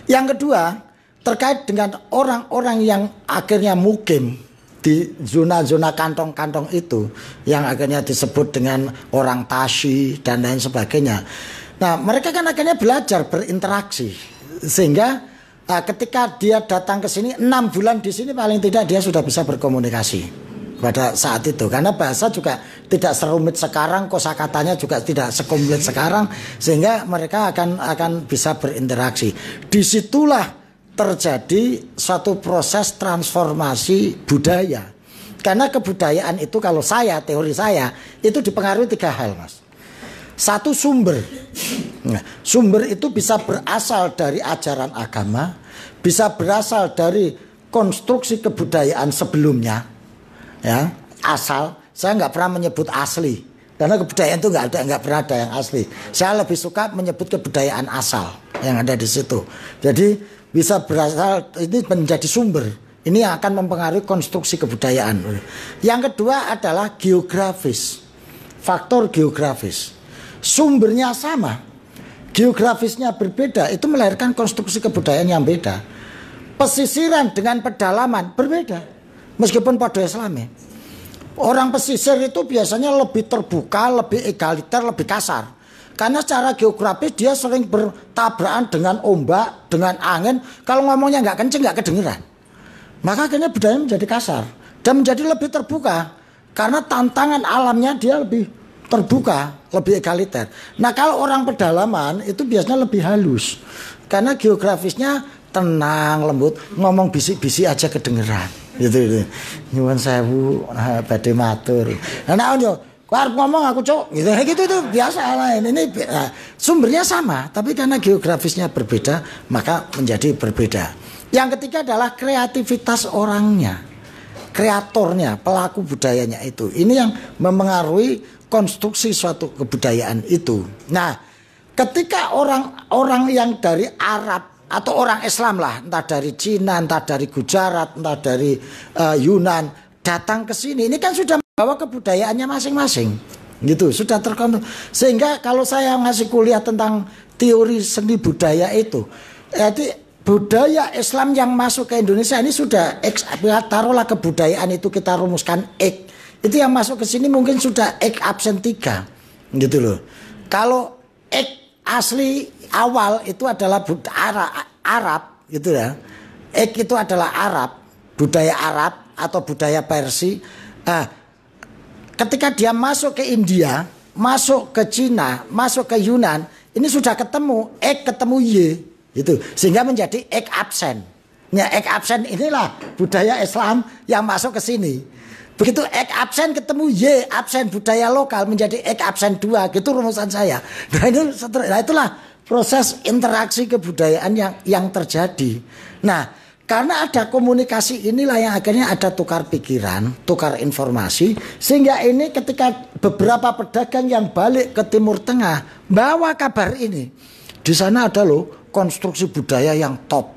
Yang kedua, terkait dengan orang-orang yang akhirnya mukim di zona-zona kantong-kantong itu, yang akhirnya disebut dengan orang Tashi dan lain sebagainya. Nah, mereka kan akhirnya belajar berinteraksi, sehingga ketika dia datang ke sini 6 bulan di sini paling tidak dia sudah bisa berkomunikasi pada saat itu, karena bahasa juga tidak serumit sekarang, kosakatanya juga tidak sekomplit sekarang, sehingga mereka akan bisa berinteraksi. Disitulah terjadi suatu proses transformasi budaya. Karena kebudayaan itu, kalau teori saya itu dipengaruhi 3 hal, Mas. Satu, sumber. Nah, sumber itu bisa berasal dari ajaran agama, bisa berasal dari konstruksi kebudayaan sebelumnya. Ya, asal. Saya nggak pernah menyebut asli, karena kebudayaan itu nggak pernah ada yang asli. Saya lebih suka menyebut kebudayaan asal yang ada di situ. Jadi bisa berasal, ini menjadi sumber. Ini yang akan mempengaruhi konstruksi kebudayaan. Yang kedua adalah geografis. Faktor geografis. Sumbernya sama, geografisnya berbeda, itu melahirkan konstruksi kebudayaan yang beda. Pesisiran dengan pedalaman berbeda, meskipun pada Islami. Orang pesisir itu biasanya lebih terbuka, lebih egaliter, lebih kasar. Karena secara geografis dia sering bertabrakan dengan ombak, dengan angin. Kalau ngomongnya nggak kenceng, nggak kedengeran. Maka akhirnya budaya menjadi kasar dan menjadi lebih terbuka. Karena tantangan alamnya dia lebih terbuka, lebih egaliter. Nah, kalau orang pedalaman itu biasanya lebih halus. Karena geografisnya tenang, lembut, ngomong bisik-bisik aja kedengeran. Gitu. Nyuwun sewu, badhe matur. Nah, harus ngomong aku cok, gitu itu biasa lain. Ini sumbernya sama, tapi karena geografisnya berbeda, maka menjadi berbeda. Yang ketiga adalah kreativitas orangnya, kreatornya, pelaku budayanya itu. Ini yang mempengaruhi konstruksi suatu kebudayaan itu. Nah, ketika orang yang dari Arab atau orang Islam lah, entah dari Cina, entah dari Gujarat, entah dari Yunan, datang ke sini, ini kan sudah membawa kebudayaannya masing-masing, gitu, sudah terkontrol. Sehingga kalau saya ngasih kuliah tentang teori seni budaya itu, jadi budaya Islam yang masuk ke Indonesia ini sudah taruhlah kebudayaan itu kita rumuskan X, itu yang masuk ke sini mungkin sudah X absen 3, gitu loh. Kalau X asli awal itu adalah Arab, gitu ya. X itu adalah Arab, budaya Arab atau budaya Persia. Ketika dia masuk ke India, masuk ke Cina, masuk ke Yunan, ini sudah ketemu X ketemu Y, gitu. Sehingga menjadi X absen. Ya, X absen inilah budaya Islam yang masuk ke sini. Begitu X absen ketemu Y absen budaya lokal menjadi X absen 2, gitu rumusan saya. Nah, itulah proses interaksi kebudayaan yang terjadi. Nah, karena ada komunikasi inilah yang akhirnya ada tukar pikiran, tukar informasi, sehingga ini ketika beberapa pedagang yang balik ke Timur Tengah bawa kabar ini, di sana ada loh konstruksi budaya yang top,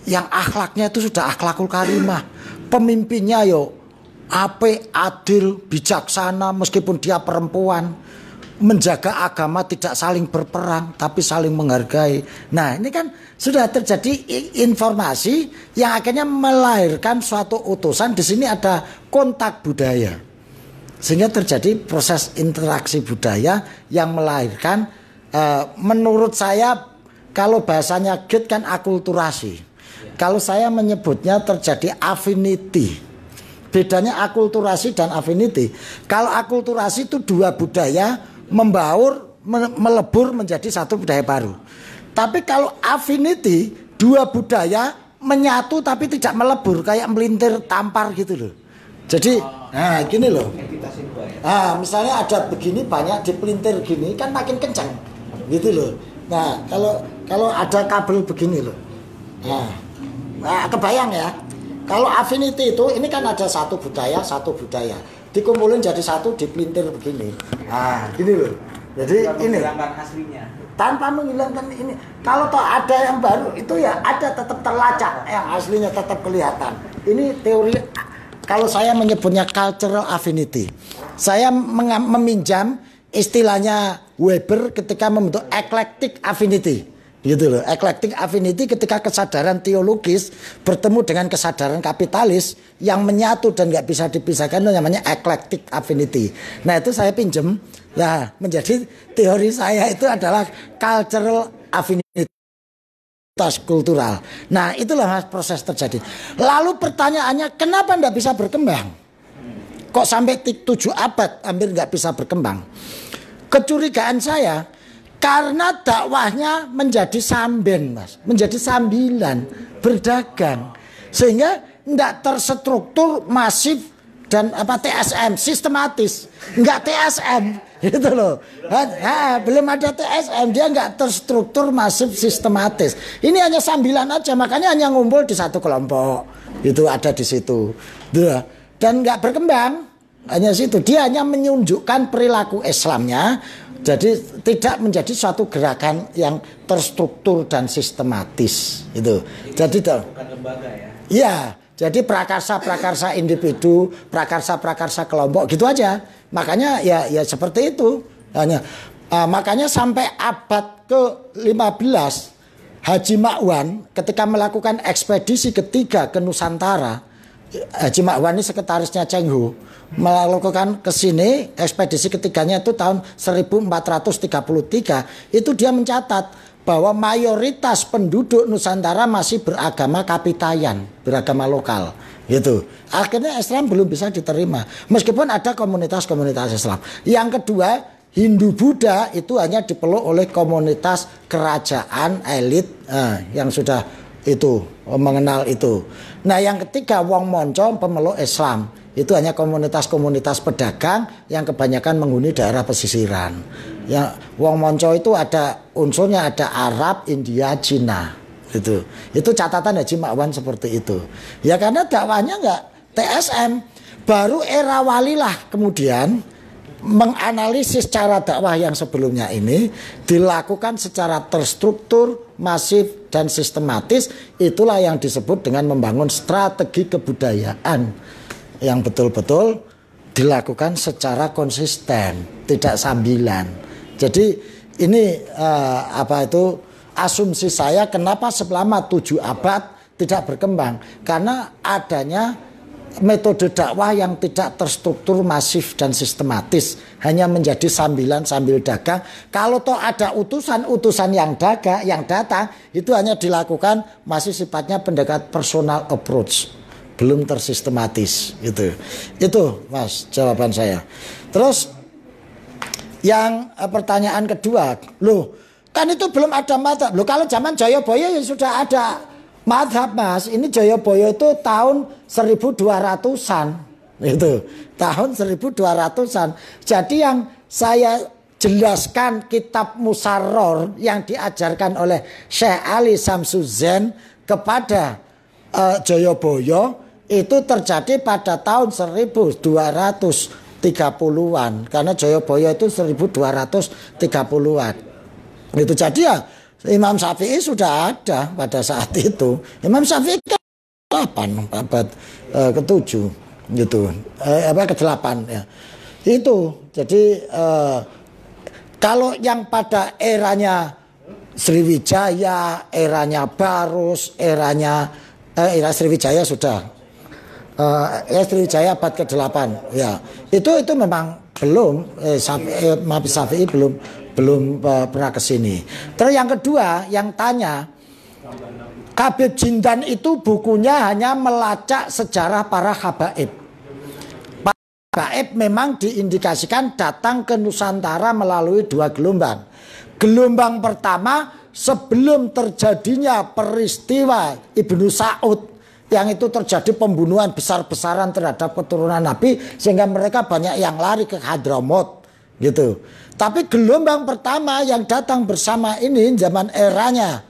yang akhlaknya itu sudah akhlakul karimah, pemimpinnya yo apik, adil, bijaksana meskipun dia perempuan, menjaga agama tidak saling berperang tapi saling menghargai. Nah ini kan sudah terjadi informasi yang akhirnya melahirkan suatu utusan. Di sini ada kontak budaya sehingga terjadi proses interaksi budaya yang melahirkan menurut saya kalau bahasanya Goethe kan akulturasi, kalau saya menyebutnya terjadi affinity. Bedanya akulturasi dan affinity, kalau akulturasi itu dua budaya membaur, melebur menjadi satu budaya baru. Tapi kalau affinity, dua budaya menyatu tapi tidak melebur, kayak melintir tampar gitu loh. Jadi, nah gini loh. Nah, misalnya ada begini banyak dipelintir gini kan makin kencang, gitu loh. Nah, kalau ada kabel begini loh. Nah, kebayang ya. Kalau affinity itu, ini kan ada satu budaya, dikumpulin jadi satu, dipelintir begini. Nah, gini loh. Jadi ini aslinya. Tanpa menghilangkan ini. Kalau toh ada yang baru itu ya ada tetap terlacak, yang aslinya tetap kelihatan. Ini teori, kalau saya menyebutnya cultural affinity. Saya meminjam istilahnya Weber ketika membentuk eclectic affinity. Gitu loh, eclectic affinity ketika kesadaran teologis bertemu dengan kesadaran kapitalis yang menyatu dan nggak bisa dipisahkan, itu namanya eclectic affinity. Nah itu saya pinjem, nah menjadi teori saya itu adalah cultural affinity, kultural. Nah itulah proses terjadi. Lalu pertanyaannya, kenapa nggak bisa berkembang? Kok sampai 7 abad hampir nggak bisa berkembang? Kecurigaan saya, karena dakwahnya menjadi samben, Mas, menjadi sambilan berdagang, sehingga tidak terstruktur masif dan TSM sistematis, nggak TSM gitu loh. Belum ada TSM, dia nggak terstruktur masif sistematis. Ini hanya sambilan aja, makanya hanya ngumpul di satu kelompok, itu ada di situ, dan nggak berkembang hanya situ. Dia hanya menunjukkan perilaku Islamnya. Jadi tidak menjadi suatu gerakan yang terstruktur dan sistematis itu. Jadi bukan lembaga ya. Iya, jadi prakarsa individu, prakarsa kelompok gitu aja. Makanya ya seperti itu. Makanya sampai abad ke-15 Haji Makwan ketika melakukan ekspedisi ketiga ke Nusantara, Haji Makwan ini sekretarisnya Cheng Ho, melakukan ke sini ekspedisi ketiganya itu tahun 1433. Itu dia mencatat bahwa mayoritas penduduk Nusantara masih beragama Kapitayan, beragama lokal gitu. Akhirnya Islam belum bisa diterima meskipun ada komunitas-komunitas Islam. Yang kedua, Hindu Buddha itu hanya dipeluk oleh komunitas kerajaan elit yang sudah itu mengenal itu. Nah, yang ketiga, Wong Monco pemeluk Islam. Itu hanya komunitas-komunitas pedagang yang kebanyakan menghuni daerah pesisiran. Ya, Wong Monco itu ada unsurnya, ada Arab, India, Cina. Itu catatan Haji Makwan seperti itu. Ya karena dakwahnya nggak TSM. Baru era walilah kemudian menganalisis cara dakwah yang sebelumnya ini dilakukan secara terstruktur, masif dan sistematis. Itulah yang disebut dengan membangun strategi kebudayaan yang betul-betul dilakukan secara konsisten, tidak sambilan. Jadi ini asumsi saya kenapa selama 7 abad tidak berkembang, karena adanya metode dakwah yang tidak terstruktur, masif dan sistematis, hanya menjadi sambilan sambil dagang. Kalau toh ada utusan yang datang, itu hanya dilakukan masih sifatnya pendekat personal approach, belum tersistematis gitu. Itu Mas jawaban saya. Terus yang pertanyaan kedua, loh kan itu belum ada madhab. Loh kalau zaman Jayabaya ya sudah ada madhab, Mas. Ini Jayabaya itu tahun 1200-an itu, tahun 1200-an. Jadi yang saya jelaskan kitab Musarror yang diajarkan oleh Syekh Ali Samsudzain kepada Jayabaya itu terjadi pada tahun 1230-an, karena Jayabaya itu 1230-an. Itu jadi ya Imam Syafi'i sudah ada pada saat itu. Imam Syafi'i kan 8 abad ke-7 gitu. Ke-8 ya. Itu. Jadi kalau yang pada eranya Sriwijaya, eranya Barus, era Sriwijaya sudah. Sriwijaya abad ke-8 ya. Itu memang belum Syafi'i belum pernah ke sini. Terus yang kedua, yang tanya, Habib Jindan itu bukunya hanya melacak sejarah para habaib. Para habaib memang diindikasikan datang ke Nusantara melalui 2 gelombang. Gelombang pertama sebelum terjadinya peristiwa Ibnu Saud, yang itu terjadi pembunuhan besar-besaran terhadap keturunan Nabi, sehingga mereka banyak yang lari ke Hadramaut gitu. Tapi gelombang pertama yang datang bersama ini zaman eranya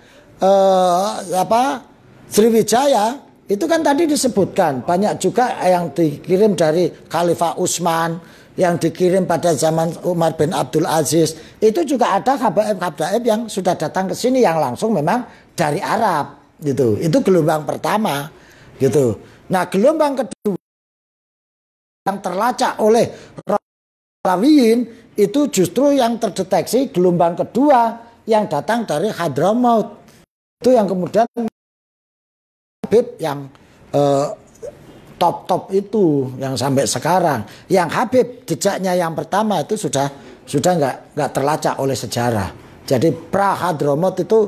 Sriwijaya, itu kan tadi disebutkan banyak juga yang dikirim dari Khalifah Utsman, yang dikirim pada zaman Umar bin Abdul Aziz. Itu juga ada habaib-habaib yang sudah datang ke sini yang langsung memang dari Arab gitu. Itu gelombang pertama gitu. Nah, gelombang kedua yang terlacak oleh rawiyin itu justru yang terdeteksi gelombang kedua yang datang dari Hadramaut. Itu yang kemudian Habib yang top itu yang sampai sekarang. Yang Habib jejaknya yang pertama itu sudah nggak terlacak oleh sejarah. Jadi pra Hadramaut itu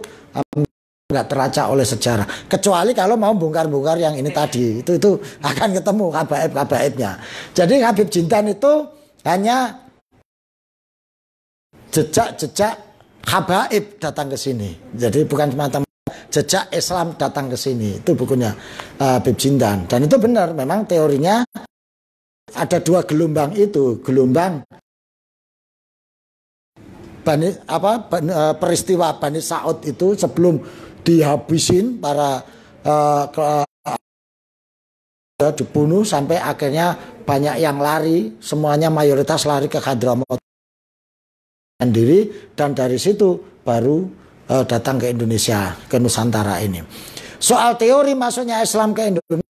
nggak terlacak oleh sejarah, kecuali kalau mau bongkar-bongkar yang ini tadi, itu akan ketemu habaib-habaibnya. Jadi Habib Jindan itu hanya jejak-jejak habaib datang ke sini. Jadi bukan semata-mata jejak Islam datang ke sini. Itu bukunya Habib Jindan. Dan itu benar, memang teorinya ada 2 gelombang itu, gelombang peristiwa Bani Sa'ud itu sebelum dihabisin para dibunuh sampai akhirnya banyak yang lari, semuanya mayoritas lari ke Hadramaut sendiri, dan dari situ baru datang ke Indonesia, ke Nusantara ini. Soal teori masuknya Islam ke Indonesia,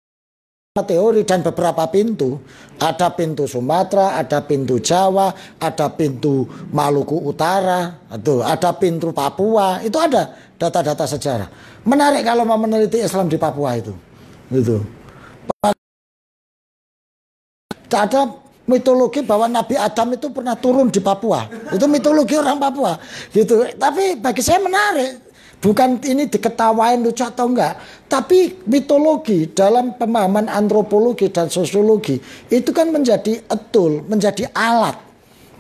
teori dan beberapa pintu, ada pintu Sumatera, ada pintu Jawa, ada pintu Maluku Utara, ada pintu Papua, itu ada data-data sejarah. Menarik kalau mau meneliti Islam di Papua itu. Ada mitologi bahwa Nabi Adam itu pernah turun di Papua. Itu mitologi orang Papua gitu. Tapi bagi saya menarik. Bukan ini diketawain lucu atau enggak, tapi mitologi dalam pemahaman antropologi dan sosiologi itu kan menjadi tool, menjadi alat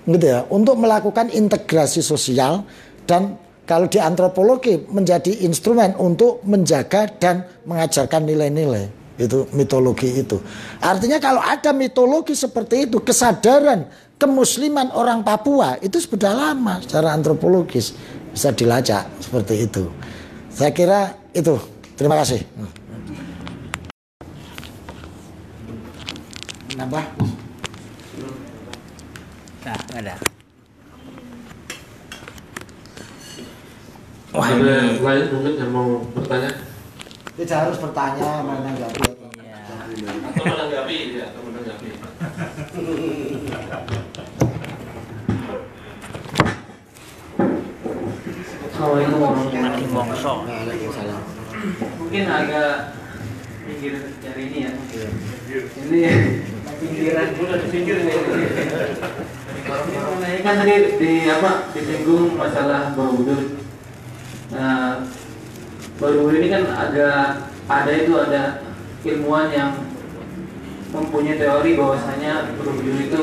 gitu ya, untuk melakukan integrasi sosial, dan kalau di antropologi menjadi instrumen untuk menjaga dan mengajarkan nilai-nilai. Itu mitologi itu. Artinya kalau ada mitologi seperti itu, kesadaran kemusliman orang Papua itu sudah lama secara antropologis bisa dilacak seperti itu. Saya kira itu. Terima kasih. Nambah? Nah, ada. Wah, ada lain mungkin yang mau bertanya? Tidak harus bertanya, menanggapi. Atau menanggapi, ya, atau menanggapi. Assalamualaikum warahmatullahi Waalaikumsalam. Mungkin agak pinggir dari ini ya. Ini pinggiran udah di pinggir nih. Ini kan tadi disinggung masalah Borobudur. Nah, Borobudur ini kan ada ilmuwan yang mempunyai teori bahwasanya Borobudur itu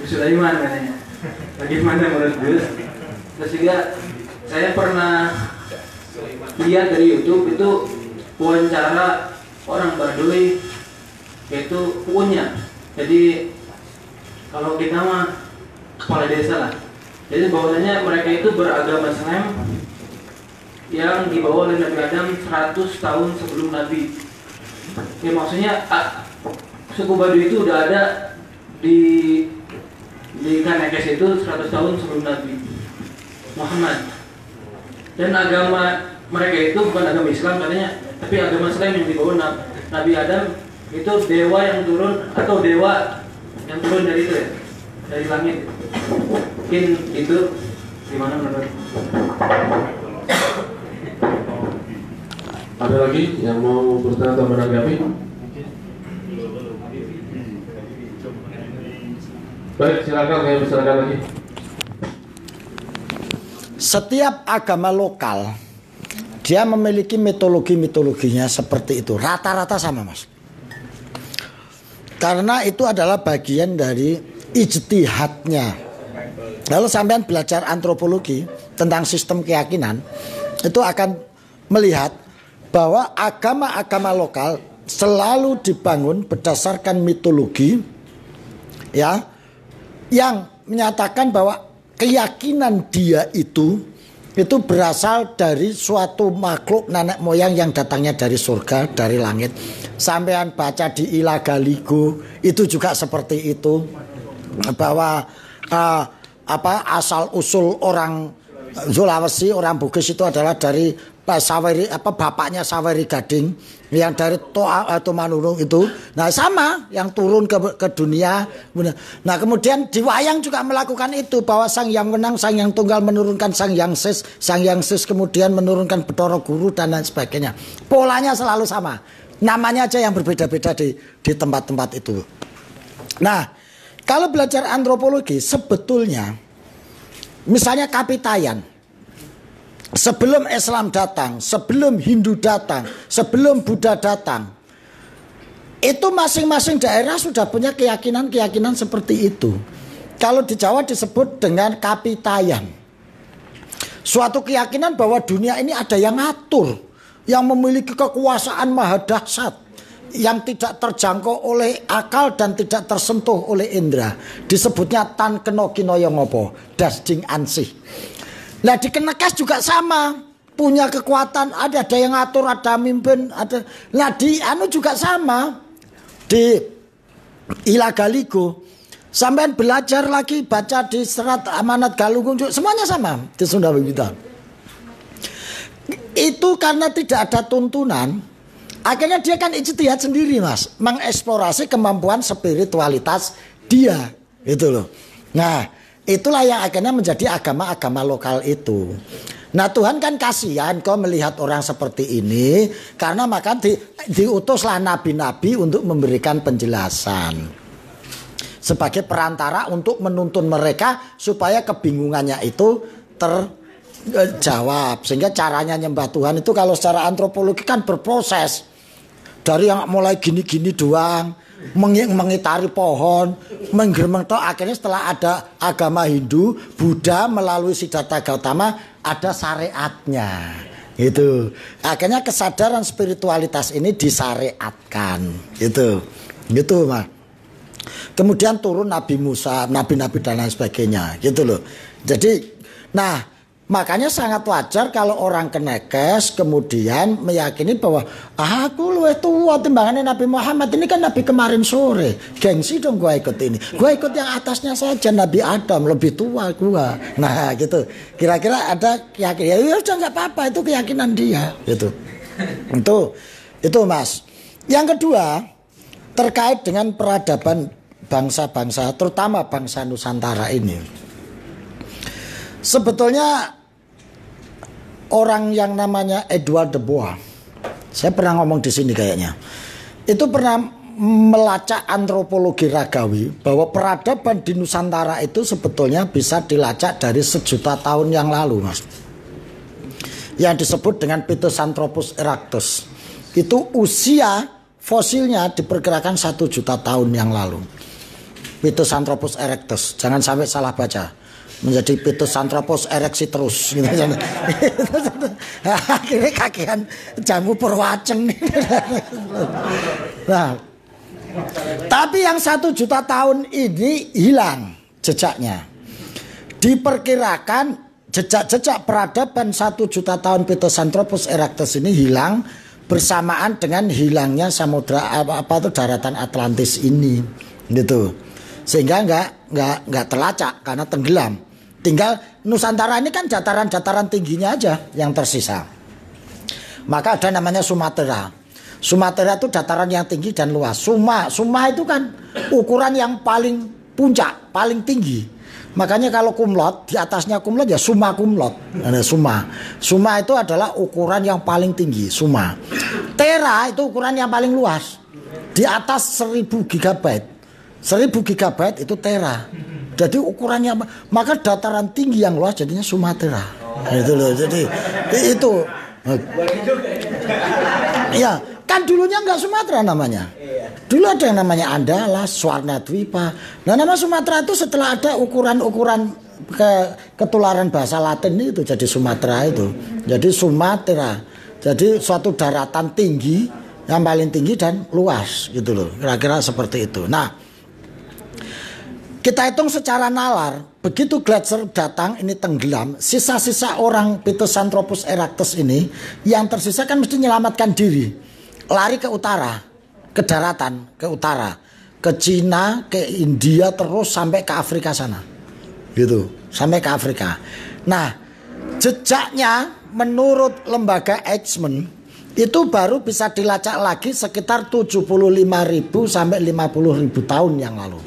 Sulaiman katanya. Bagaimana menurut Gus? Terus juga saya pernah lihat dari YouTube itu wawancara orang Baduy, yaitu punya. Jadi kalau kita mah kepala desa lah. Jadi bahwasanya mereka itu beragama Islam, yang dibawa oleh Nabi Adam 100 tahun sebelum Nabi. Ya maksudnya suku Baduy itu udah ada di Kanekes itu 100 tahun sebelum Nabi Muhammad. Dan agama mereka itu bukan agama Islam katanya, tapi agama Islam yang dibawa Nabi Adam itu dewa yang turun atau dewa yang turun dari itu ya, dari langit. Mungkin itu gimana menurut? Ada lagi yang mau bertanya atau menanggapi? Baik, silakan, saya silakan lagi. Setiap agama lokal dia memiliki mitologinya seperti itu, rata-rata sama, Mas. Karena itu adalah bagian dari ijtihadnya. Lalu sampean belajar antropologi tentang sistem keyakinan, itu akan melihat bahwa agama-agama lokal selalu dibangun berdasarkan mitologi, ya, yang menyatakan bahwa keyakinan dia itu berasal dari suatu makhluk nenek moyang yang datangnya dari surga, dari langit. Sampean baca di Ilagaligo itu juga seperti itu, bahwa asal usul orang Sulawesi, orang Bugis itu adalah dari bapaknya Saweri Gading yang dari Tumanurung itu. Nah sama yang turun ke dunia. Nah kemudian di wayang juga melakukan itu, bahwa Sang Hyang Wenang, Sang Hyang Tunggal menurunkan Sang Hyang Sis kemudian menurunkan Bathara Guru dan lain sebagainya. Polanya selalu sama, namanya aja yang berbeda-beda di tempat-tempat itu. Nah kalau belajar antropologi sebetulnya misalnya Kapitayan, sebelum Islam datang, sebelum Hindu datang, sebelum Buddha datang, itu masing-masing daerah sudah punya keyakinan seperti itu. Kalau di Jawa disebut dengan Kapitayan, suatu keyakinan bahwa dunia ini ada yang ngatur, yang memiliki kekuasaan maha dahsyat, yang tidak terjangkau oleh akal dan tidak tersentuh oleh indera. Disebutnya Tan Keno Kinoyo Ngopo Dasding Ansih. Nah di Kenekes juga sama, punya kekuatan, ada yang ngatur, ada mimpin, ada. Nah di juga sama, di Ilagaligo. Sampai belajar lagi, baca di Serat Amanat Galunggung juga semuanya sama di Sunda Wiwitan. Itu karena tidak ada tuntunan, akhirnya dia kan ijtihad sendiri, Mas, mengeksplorasi kemampuan spiritualitas dia, gitu loh. Nah itulah yang akhirnya menjadi agama-agama lokal itu. Nah Tuhan kan kasihan kau melihat orang seperti ini, karena maka diutuslah nabi-nabi untuk memberikan penjelasan sebagai perantara untuk menuntun mereka supaya kebingungannya itu terjawab. Sehingga caranya nyembah Tuhan itu kalau secara antropologi kan berproses, dari yang mulai gini-gini doang, mengitari pohon, menggeremeng toh, akhirnya setelah ada agama Hindu, Buddha melalui Siddhartha Gautama ada syariatnya. Itu akhirnya kesadaran spiritualitas ini disyariatkan. Gitu Mas. Kemudian turun Nabi Musa, nabi-nabi dan lain sebagainya, gitu loh. Jadi, nah makanya sangat wajar kalau orang Kenekes kemudian meyakini bahwa aku luwih tua timbangannya Nabi Muhammad, ini kan Nabi kemarin sore, gengsi dong gua ikut ini, gua ikut yang atasnya saja, Nabi Adam lebih tua gua. Nah gitu, kira-kira ada keyakinan, ya udah nggak apa-apa, itu keyakinan dia, gitu. Itu Mas. Yang kedua terkait dengan peradaban bangsa-bangsa, terutama bangsa Nusantara ini. Sebetulnya orang yang namanya Edward de Bois, saya pernah ngomong di sini kayaknya, itu pernah melacak antropologi ragawi bahwa peradaban di Nusantara itu sebetulnya bisa dilacak dari 1 juta tahun yang lalu, Mas. Yang disebut dengan Pithecanthropus erectus. Itu usia fosilnya diperkirakan 1 juta tahun yang lalu. Pithecanthropus erectus, jangan sampai salah baca. Menjadi Pithecanthropus ereksi terus gitu. Akhirnya kakean jamu perwaceng. Nah, tapi yang 1 juta tahun ini hilang jejaknya. Diperkirakan jejak-jejak peradaban 1 juta tahun Pithecanthropus erectus ini hilang bersamaan dengan hilangnya samudra daratan Atlantis ini, gitu. Sehingga nggak terlacak karena tenggelam. Tinggal Nusantara ini kan dataran-dataran tingginya aja yang tersisa. Maka ada namanya Sumatera. Sumatera itu dataran yang tinggi dan luas. Suma itu kan ukuran yang paling puncak, paling tinggi. Makanya kalau kumlot, di atasnya kumlot ya summa kumlot. Ada summa. Summa itu adalah ukuran yang paling tinggi, summa. Tera itu ukuran yang paling luas. Di atas 1000 gigabyte. 1000 gigabyte itu tera. Jadi ukurannya, maka dataran tinggi yang luas jadinya Sumatera. Itu loh. Jadi itu. Ya, kan dulunya enggak Sumatera namanya. Dulu ada yang namanya Andalas, Swarnadwipa. Nah, nama Sumatera itu setelah ada ukuran-ukuran ketularan bahasa Latin itu jadi Sumatera itu. Jadi Sumatera. Jadi suatu daratan tinggi yang paling tinggi dan luas gitu loh. Kira-kira seperti itu. Nah, kita hitung secara nalar, begitu gletser datang ini tenggelam, sisa-sisa orang Pithecanthropus erectus ini yang tersisa kan mesti menyelamatkan diri, lari ke utara, ke daratan, ke utara, ke Cina, ke India, terus sampai ke Afrika sana, gitu, sampai ke Afrika. Nah, jejaknya menurut lembaga Eichmann itu baru bisa dilacak lagi sekitar 75.000 sampai 50.000 tahun yang lalu.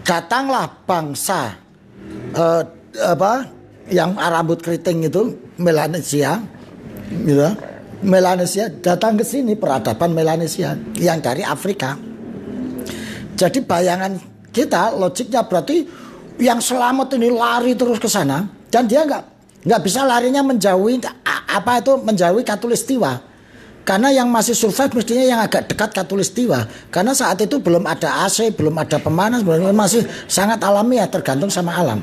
Datanglah bangsa yang rambut keriting itu Melanesia, gitu. Melanesia datang ke sini, peradaban Melanesia yang dari Afrika. Jadi bayangan kita logiknya berarti yang selamat ini lari terus ke sana dan dia nggak bisa larinya menjauhi menjauhi Katulistiwa. Karena yang masih survive mestinya yang agak dekat Katulistiwa. Karena saat itu belum ada AC, belum ada pemanas, masih sangat alami ya, tergantung sama alam.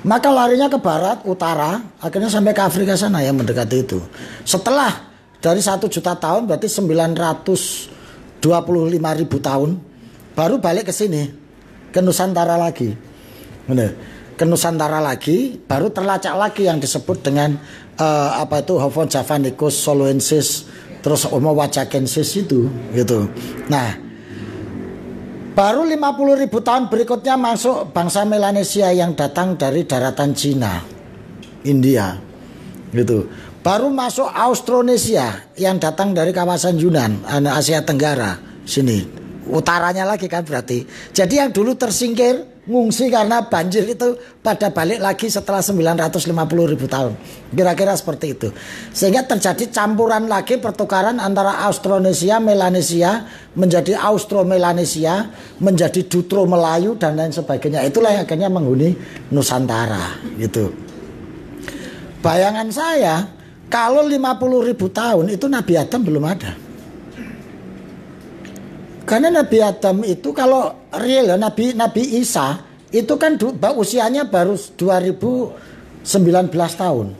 Maka larinya ke barat, utara, akhirnya sampai ke Afrika sana yang mendekati itu. Setelah dari 1 juta tahun berarti 925.000 tahun baru balik ke sini, ke Nusantara lagi. Ke Nusantara lagi, baru terlacak lagi yang disebut dengan Homo javanicus soloensis, terus Homo wajakensis itu, gitu. Nah, baru 50.000 tahun berikutnya masuk bangsa Melanesia yang datang dari daratan Cina, India, gitu. Baru masuk Austronesia yang datang dari kawasan Yunan, Asia Tenggara, sini. Utaranya lagi kan berarti. Jadi yang dulu tersingkir, ngungsi karena banjir itu pada balik lagi setelah 950.000 tahun. Kira-kira seperti itu. Sehingga terjadi campuran lagi, pertukaran antara Austronesia, Melanesia menjadi Austro-Melanesia, menjadi Dutro Melayu dan lain sebagainya. Itulah yang akhirnya menghuni Nusantara, gitu. Bayangan saya, kalau 50.000 tahun itu Nabi Adam belum ada. Karena Nabi Adam itu kalau real Nabi Isa itu kan usianya baru 2019 tahun.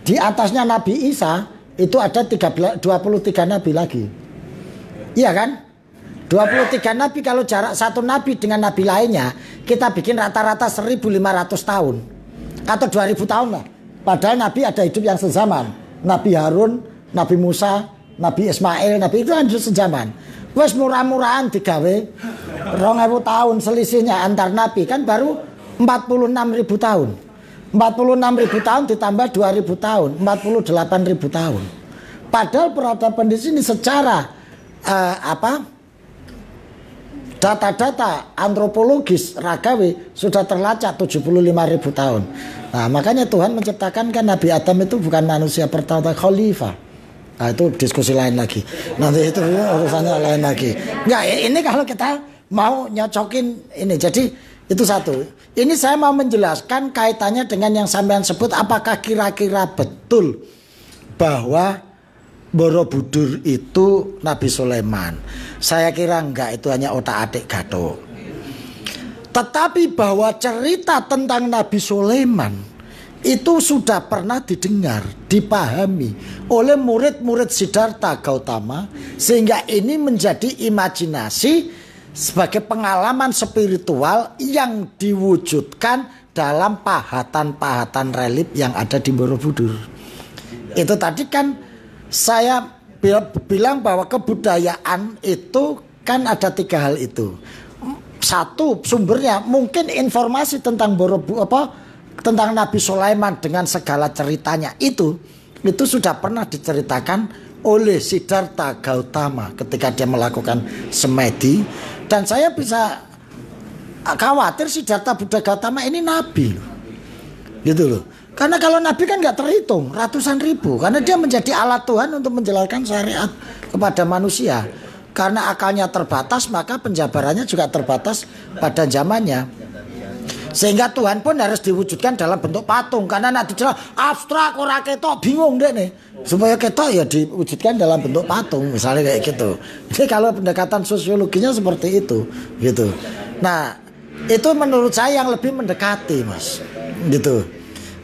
Di atasnya Nabi Isa itu ada 23 nabi lagi. Iya kan? 23 nabi, kalau jarak satu nabi dengan nabi lainnya kita bikin rata-rata 1.500 tahun atau 2.000 tahun lah. Padahal nabi ada hidup yang sezaman. Nabi Harun, Nabi Musa, Nabi Ismail, Nabi itu hancur sejaman. Wes murah-murahan digawe 2.000 tahun selisihnya antar nabi, kan baru 46.000 tahun. 46.000 tahun ditambah 2.000 tahun, 48.000 tahun. Padahal peradaban di sini secara data-data antropologis ragawi sudah terlacak 75.000 tahun. Nah, makanya Tuhan menciptakan kan Nabi Adam itu bukan manusia pertama, khalifah. Nah, itu diskusi lain lagi. Nanti itu urusannya lain lagi. Enggak, ini kalau kita mau nyocokin ini. Jadi itu satu. Ini saya mau menjelaskan kaitannya dengan yang sampean sebut, apakah kira-kira betul bahwa Borobudur itu Nabi Sulaiman. Saya kira enggak, itu hanya otak-atik Gatot. Tetapi bahwa cerita tentang Nabi Sulaiman itu sudah pernah didengar, dipahami oleh murid-murid Siddhartha Gautama, sehingga ini menjadi imajinasi sebagai pengalaman spiritual yang diwujudkan dalam pahatan-pahatan relief yang ada di Borobudur. Itu tadi kan saya bilang bahwa kebudayaan itu kan ada 3 hal itu. Satu, sumbernya mungkin informasi tentang tentang Nabi Sulaiman dengan segala ceritanya itu sudah pernah diceritakan oleh Siddhartha Gautama ketika dia melakukan semedi, dan saya bisa khawatir Siddhartha Buddha Gautama ini nabi loh. Gitu loh. Karena kalau nabi kan nggak terhitung ratusan ribu, karena dia menjadi alat Tuhan untuk menjelaskan syariat kepada manusia. Karena akalnya terbatas, maka penjabarannya juga terbatas pada zamannya. Sehingga Tuhan pun harus diwujudkan dalam bentuk patung. Karena nanti jelas abstrak, ora ketok, bingung deh nih. Supaya ketok ya diwujudkan dalam bentuk patung, misalnya kayak gitu. Jadi kalau pendekatan sosiologinya seperti itu, gitu. Nah, itu menurut saya yang lebih mendekati, Mas. Gitu.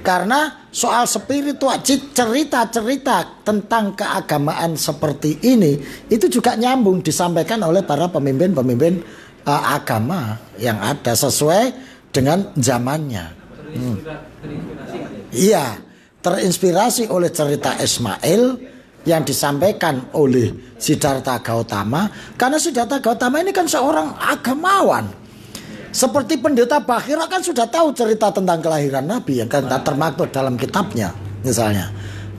Karena soal spiritual, cerita-cerita tentang keagamaan seperti ini itu juga nyambung disampaikan oleh para pemimpin-pemimpin agama yang ada sesuai dengan zamannya. Iya, terinspirasi oleh cerita Ismail yang disampaikan oleh Siddhartha Gautama. Karena Siddhartha Gautama ini kan seorang agamawan. Seperti pendeta Bakhira kan sudah tahu cerita tentang kelahiran Nabi yang kan termaktub dalam kitabnya misalnya.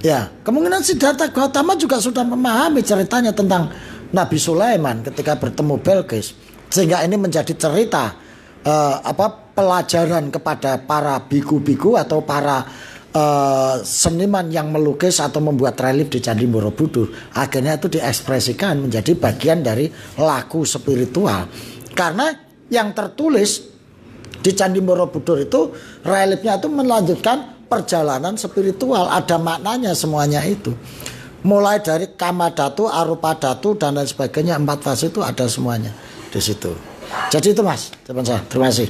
Ya, kemungkinan Siddhartha Gautama juga sudah memahami ceritanya tentang Nabi Sulaiman ketika bertemu Belqis, sehingga ini menjadi cerita pelajaran kepada para biku-biku atau para seniman yang melukis atau membuat relief di Candi Borobudur. Akhirnya itu diekspresikan menjadi bagian dari laku spiritual. Karena yang tertulis di Candi Borobudur itu reliefnya itu melanjutkan perjalanan spiritual, ada maknanya semuanya itu. Mulai dari Kamadhatu, Arupadhatu dan lain sebagainya, 4 fase itu ada semuanya di situ. Jadi itu Mas, teman saya. Terima kasih.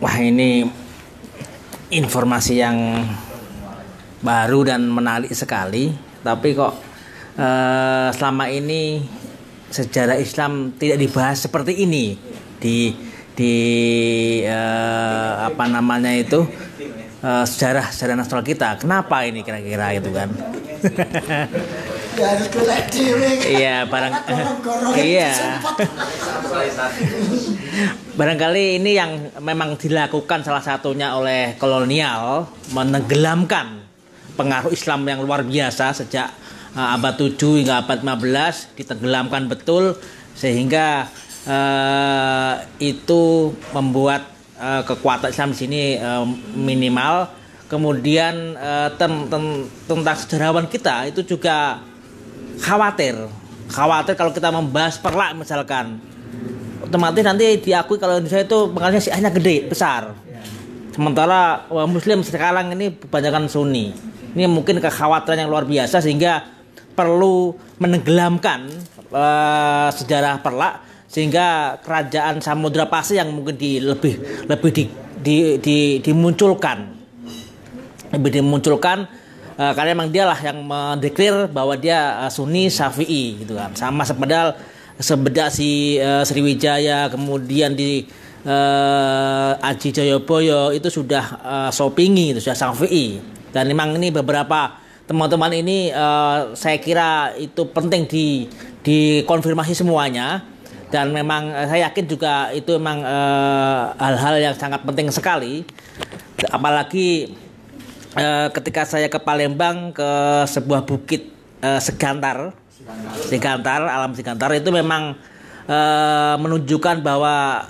Wah, ini informasi yang baru dan menarik sekali. Tapi kok selama ini sejarah Islam tidak dibahas seperti ini di sejarah nasional kita. Kenapa ini kira-kira gitu kan? Iya, barangkali ini yang memang dilakukan salah satunya oleh kolonial, menenggelamkan pengaruh Islam yang luar biasa sejak abad 7 hingga abad 15, ditenggelamkan betul sehingga itu membuat kekuatan Islam di sini minimal. Kemudian tentang sejarawan kita itu juga khawatir kalau kita membahas perlak misalkan, otomatis nanti diakui kalau Indonesia itu pengaruhnya Syiahnya gede besar, sementara Muslim sekarang ini kebanyakan Sunni. Ini mungkin kekhawatiran yang luar biasa sehingga perlu menenggelamkan sejarah perlak, sehingga kerajaan Samudra Pasir yang mungkin dimunculkan karena memang dialah yang mendeklar bahwa dia Sunni Syafi'i gitu kan. Sama sebedak si Sriwijaya, kemudian di Aji Joyoboyo itu sudah Sopingi, itu sudah Syafi'i. Dan memang ini beberapa teman-teman ini saya kira itu penting dikonfirmasi semuanya, dan memang saya yakin juga itu memang hal-hal yang sangat penting sekali. Apalagi ketika saya ke Palembang, ke sebuah bukit Sigantar, alam Sigantar itu memang menunjukkan bahwa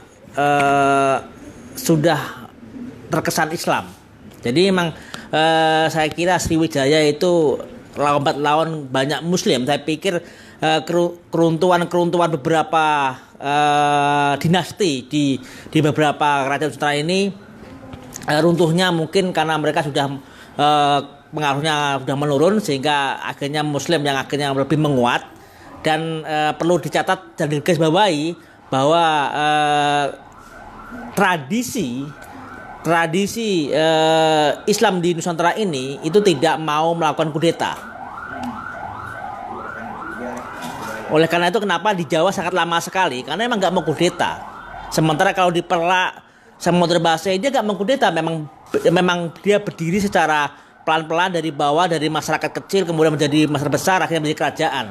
sudah terkesan Islam. Jadi memang saya kira Sriwijaya itu lawan banyak Muslim. Saya pikir keruntuhan beberapa dinasti di beberapa kerajaan Nusantara ini runtuhnya mungkin karena mereka sudah pengaruhnya sudah menurun, sehingga akhirnya Muslim yang akhirnya lebih menguat. Dan perlu dicatat dan digarisbawahi bahwa tradisi Islam di Nusantara ini itu tidak mau melakukan kudeta. Oleh karena itu kenapa di Jawa sangat lama sekali, karena emang nggak mau kudeta. Sementara kalau di Perak, Samudra Basah dia nggak mau kudeta, memang dia berdiri secara pelan-pelan dari bawah, dari masyarakat kecil kemudian menjadi masyarakat besar, akhirnya menjadi kerajaan.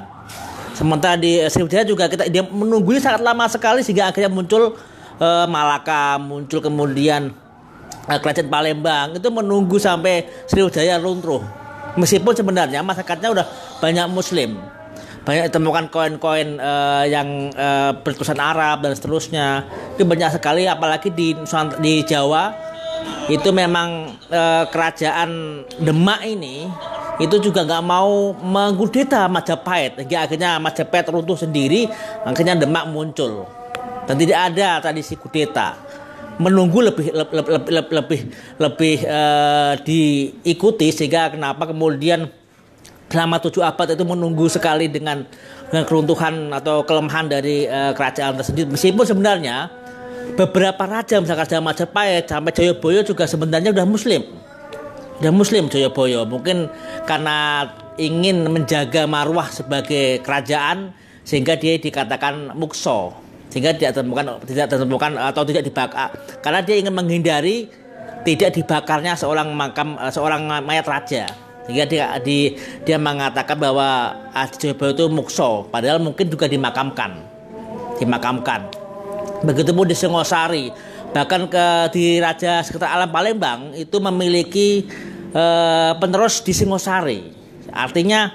Sementara di Sriwijaya juga dia menunggu sangat lama sekali sehingga akhirnya muncul Malaka, muncul kemudian kerajaan Palembang, itu menunggu sampai Sriwijaya runtuh. Meskipun sebenarnya masyarakatnya udah banyak Muslim. Banyak ditemukan koin-koin yang bertulisan Arab dan seterusnya. Itu banyak sekali, apalagi di Jawa itu memang kerajaan Demak ini itu juga nggak mau mengkudeta Majapahit, hingga akhirnya Majapahit runtuh sendiri, akhirnya Demak muncul dan tidak ada tradisi kudeta. Menunggu lebih diikuti, sehingga kenapa kemudian selama 7 abad itu menunggu sekali dengan keruntuhan atau kelemahan dari kerajaan tersebut. Meskipun sebenarnya beberapa raja, misalkan Raja Majapahit sampai Jayabaya juga sebenarnya udah Muslim Jayabaya. Mungkin karena ingin menjaga marwah sebagai kerajaan sehingga dia dikatakan mukso, sehingga tidak ditemukan atau tidak dibakar, karena dia ingin menghindari tidak dibakarnya seorang mayat raja. Sehingga dia mengatakan bahwa Jayabaya itu mukso, padahal mungkin juga dimakamkan. Begitupun di Singosari, bahkan di Raja Sekitar Alam Palembang itu memiliki penerus di Singosari. Artinya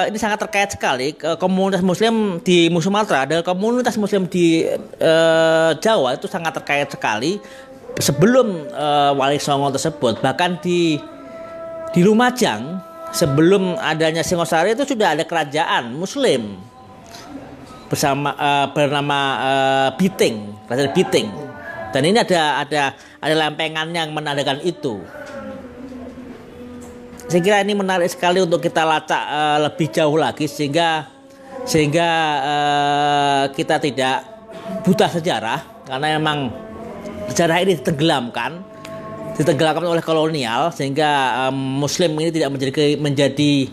ini sangat terkait sekali. Komunitas Muslim di Sumatera dan komunitas Muslim di Jawa itu sangat terkait sekali. Sebelum Wali Songo tersebut, bahkan di Lumajang sebelum adanya Singosari itu sudah ada kerajaan Muslim bernama Biting, Kerajaan Biting. Dan ini ada lempengan yang menandakan itu. Saya kira ini menarik sekali untuk kita lacak lebih jauh lagi sehingga kita tidak buta sejarah, karena memang sejarah ini ditenggelamkan oleh kolonial, sehingga Muslim ini tidak menjadi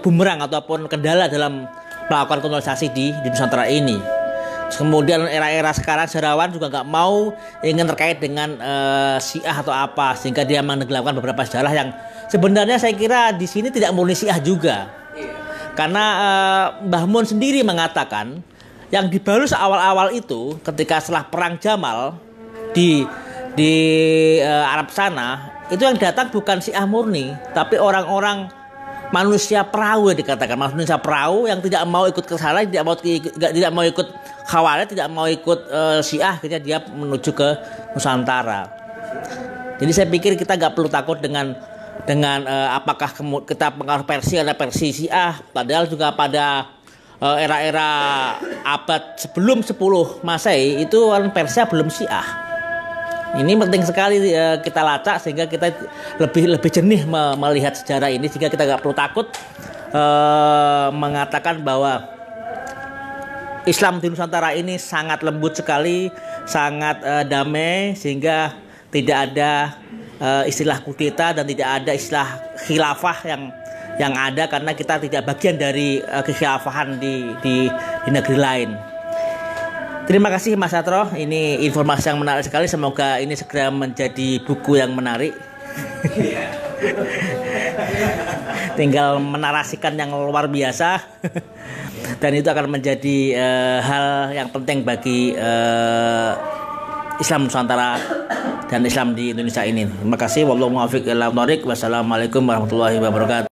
bumerang ataupun kendala dalam melakukan kolonisasi di Nusantara ini. Kemudian era-era sekarang sejarawan juga nggak mau ingin terkait dengan Syiah atau apa, sehingga dia menenggelamkan beberapa sejarah yang sebenarnya saya kira di sini tidak murni Syiah juga. Karena Mbah Mun sendiri mengatakan yang dibalus awal-awal itu ketika setelah perang Jamal di Arab sana, itu yang datang bukan Syiah murni, tapi orang-orang manusia perahu, yang dikatakan manusia perahu yang tidak mau ikut ke sana, tidak mau ikut Khawarij, tidak mau ikut Syiah, akhirnya dia menuju ke Nusantara. Jadi saya pikir kita nggak perlu takut dengan apakah kita pengaruh Persia ada Persia Syiah, padahal juga pada era-era abad sebelum 10 Masehi itu orang Persia belum Syiah. Ini penting sekali kita lacak sehingga kita lebih jernih melihat sejarah ini, sehingga kita nggak perlu takut mengatakan bahwa Islam di Nusantara ini sangat lembut sekali, sangat damai, sehingga tidak ada istilah kudeta dan tidak ada istilah khilafah yang ada, karena kita tidak bagian dari kekhilafahan di negeri lain. Terima kasih Mas Satro, ini informasi yang menarik sekali. Semoga ini segera menjadi buku yang menarik. Tinggal menarasikan yang luar biasa. Dan itu akan menjadi hal yang penting bagi Islam Nusantara dan Islam di Indonesia ini. Terima kasih. Wassalamualaikum warahmatullahi wabarakatuh.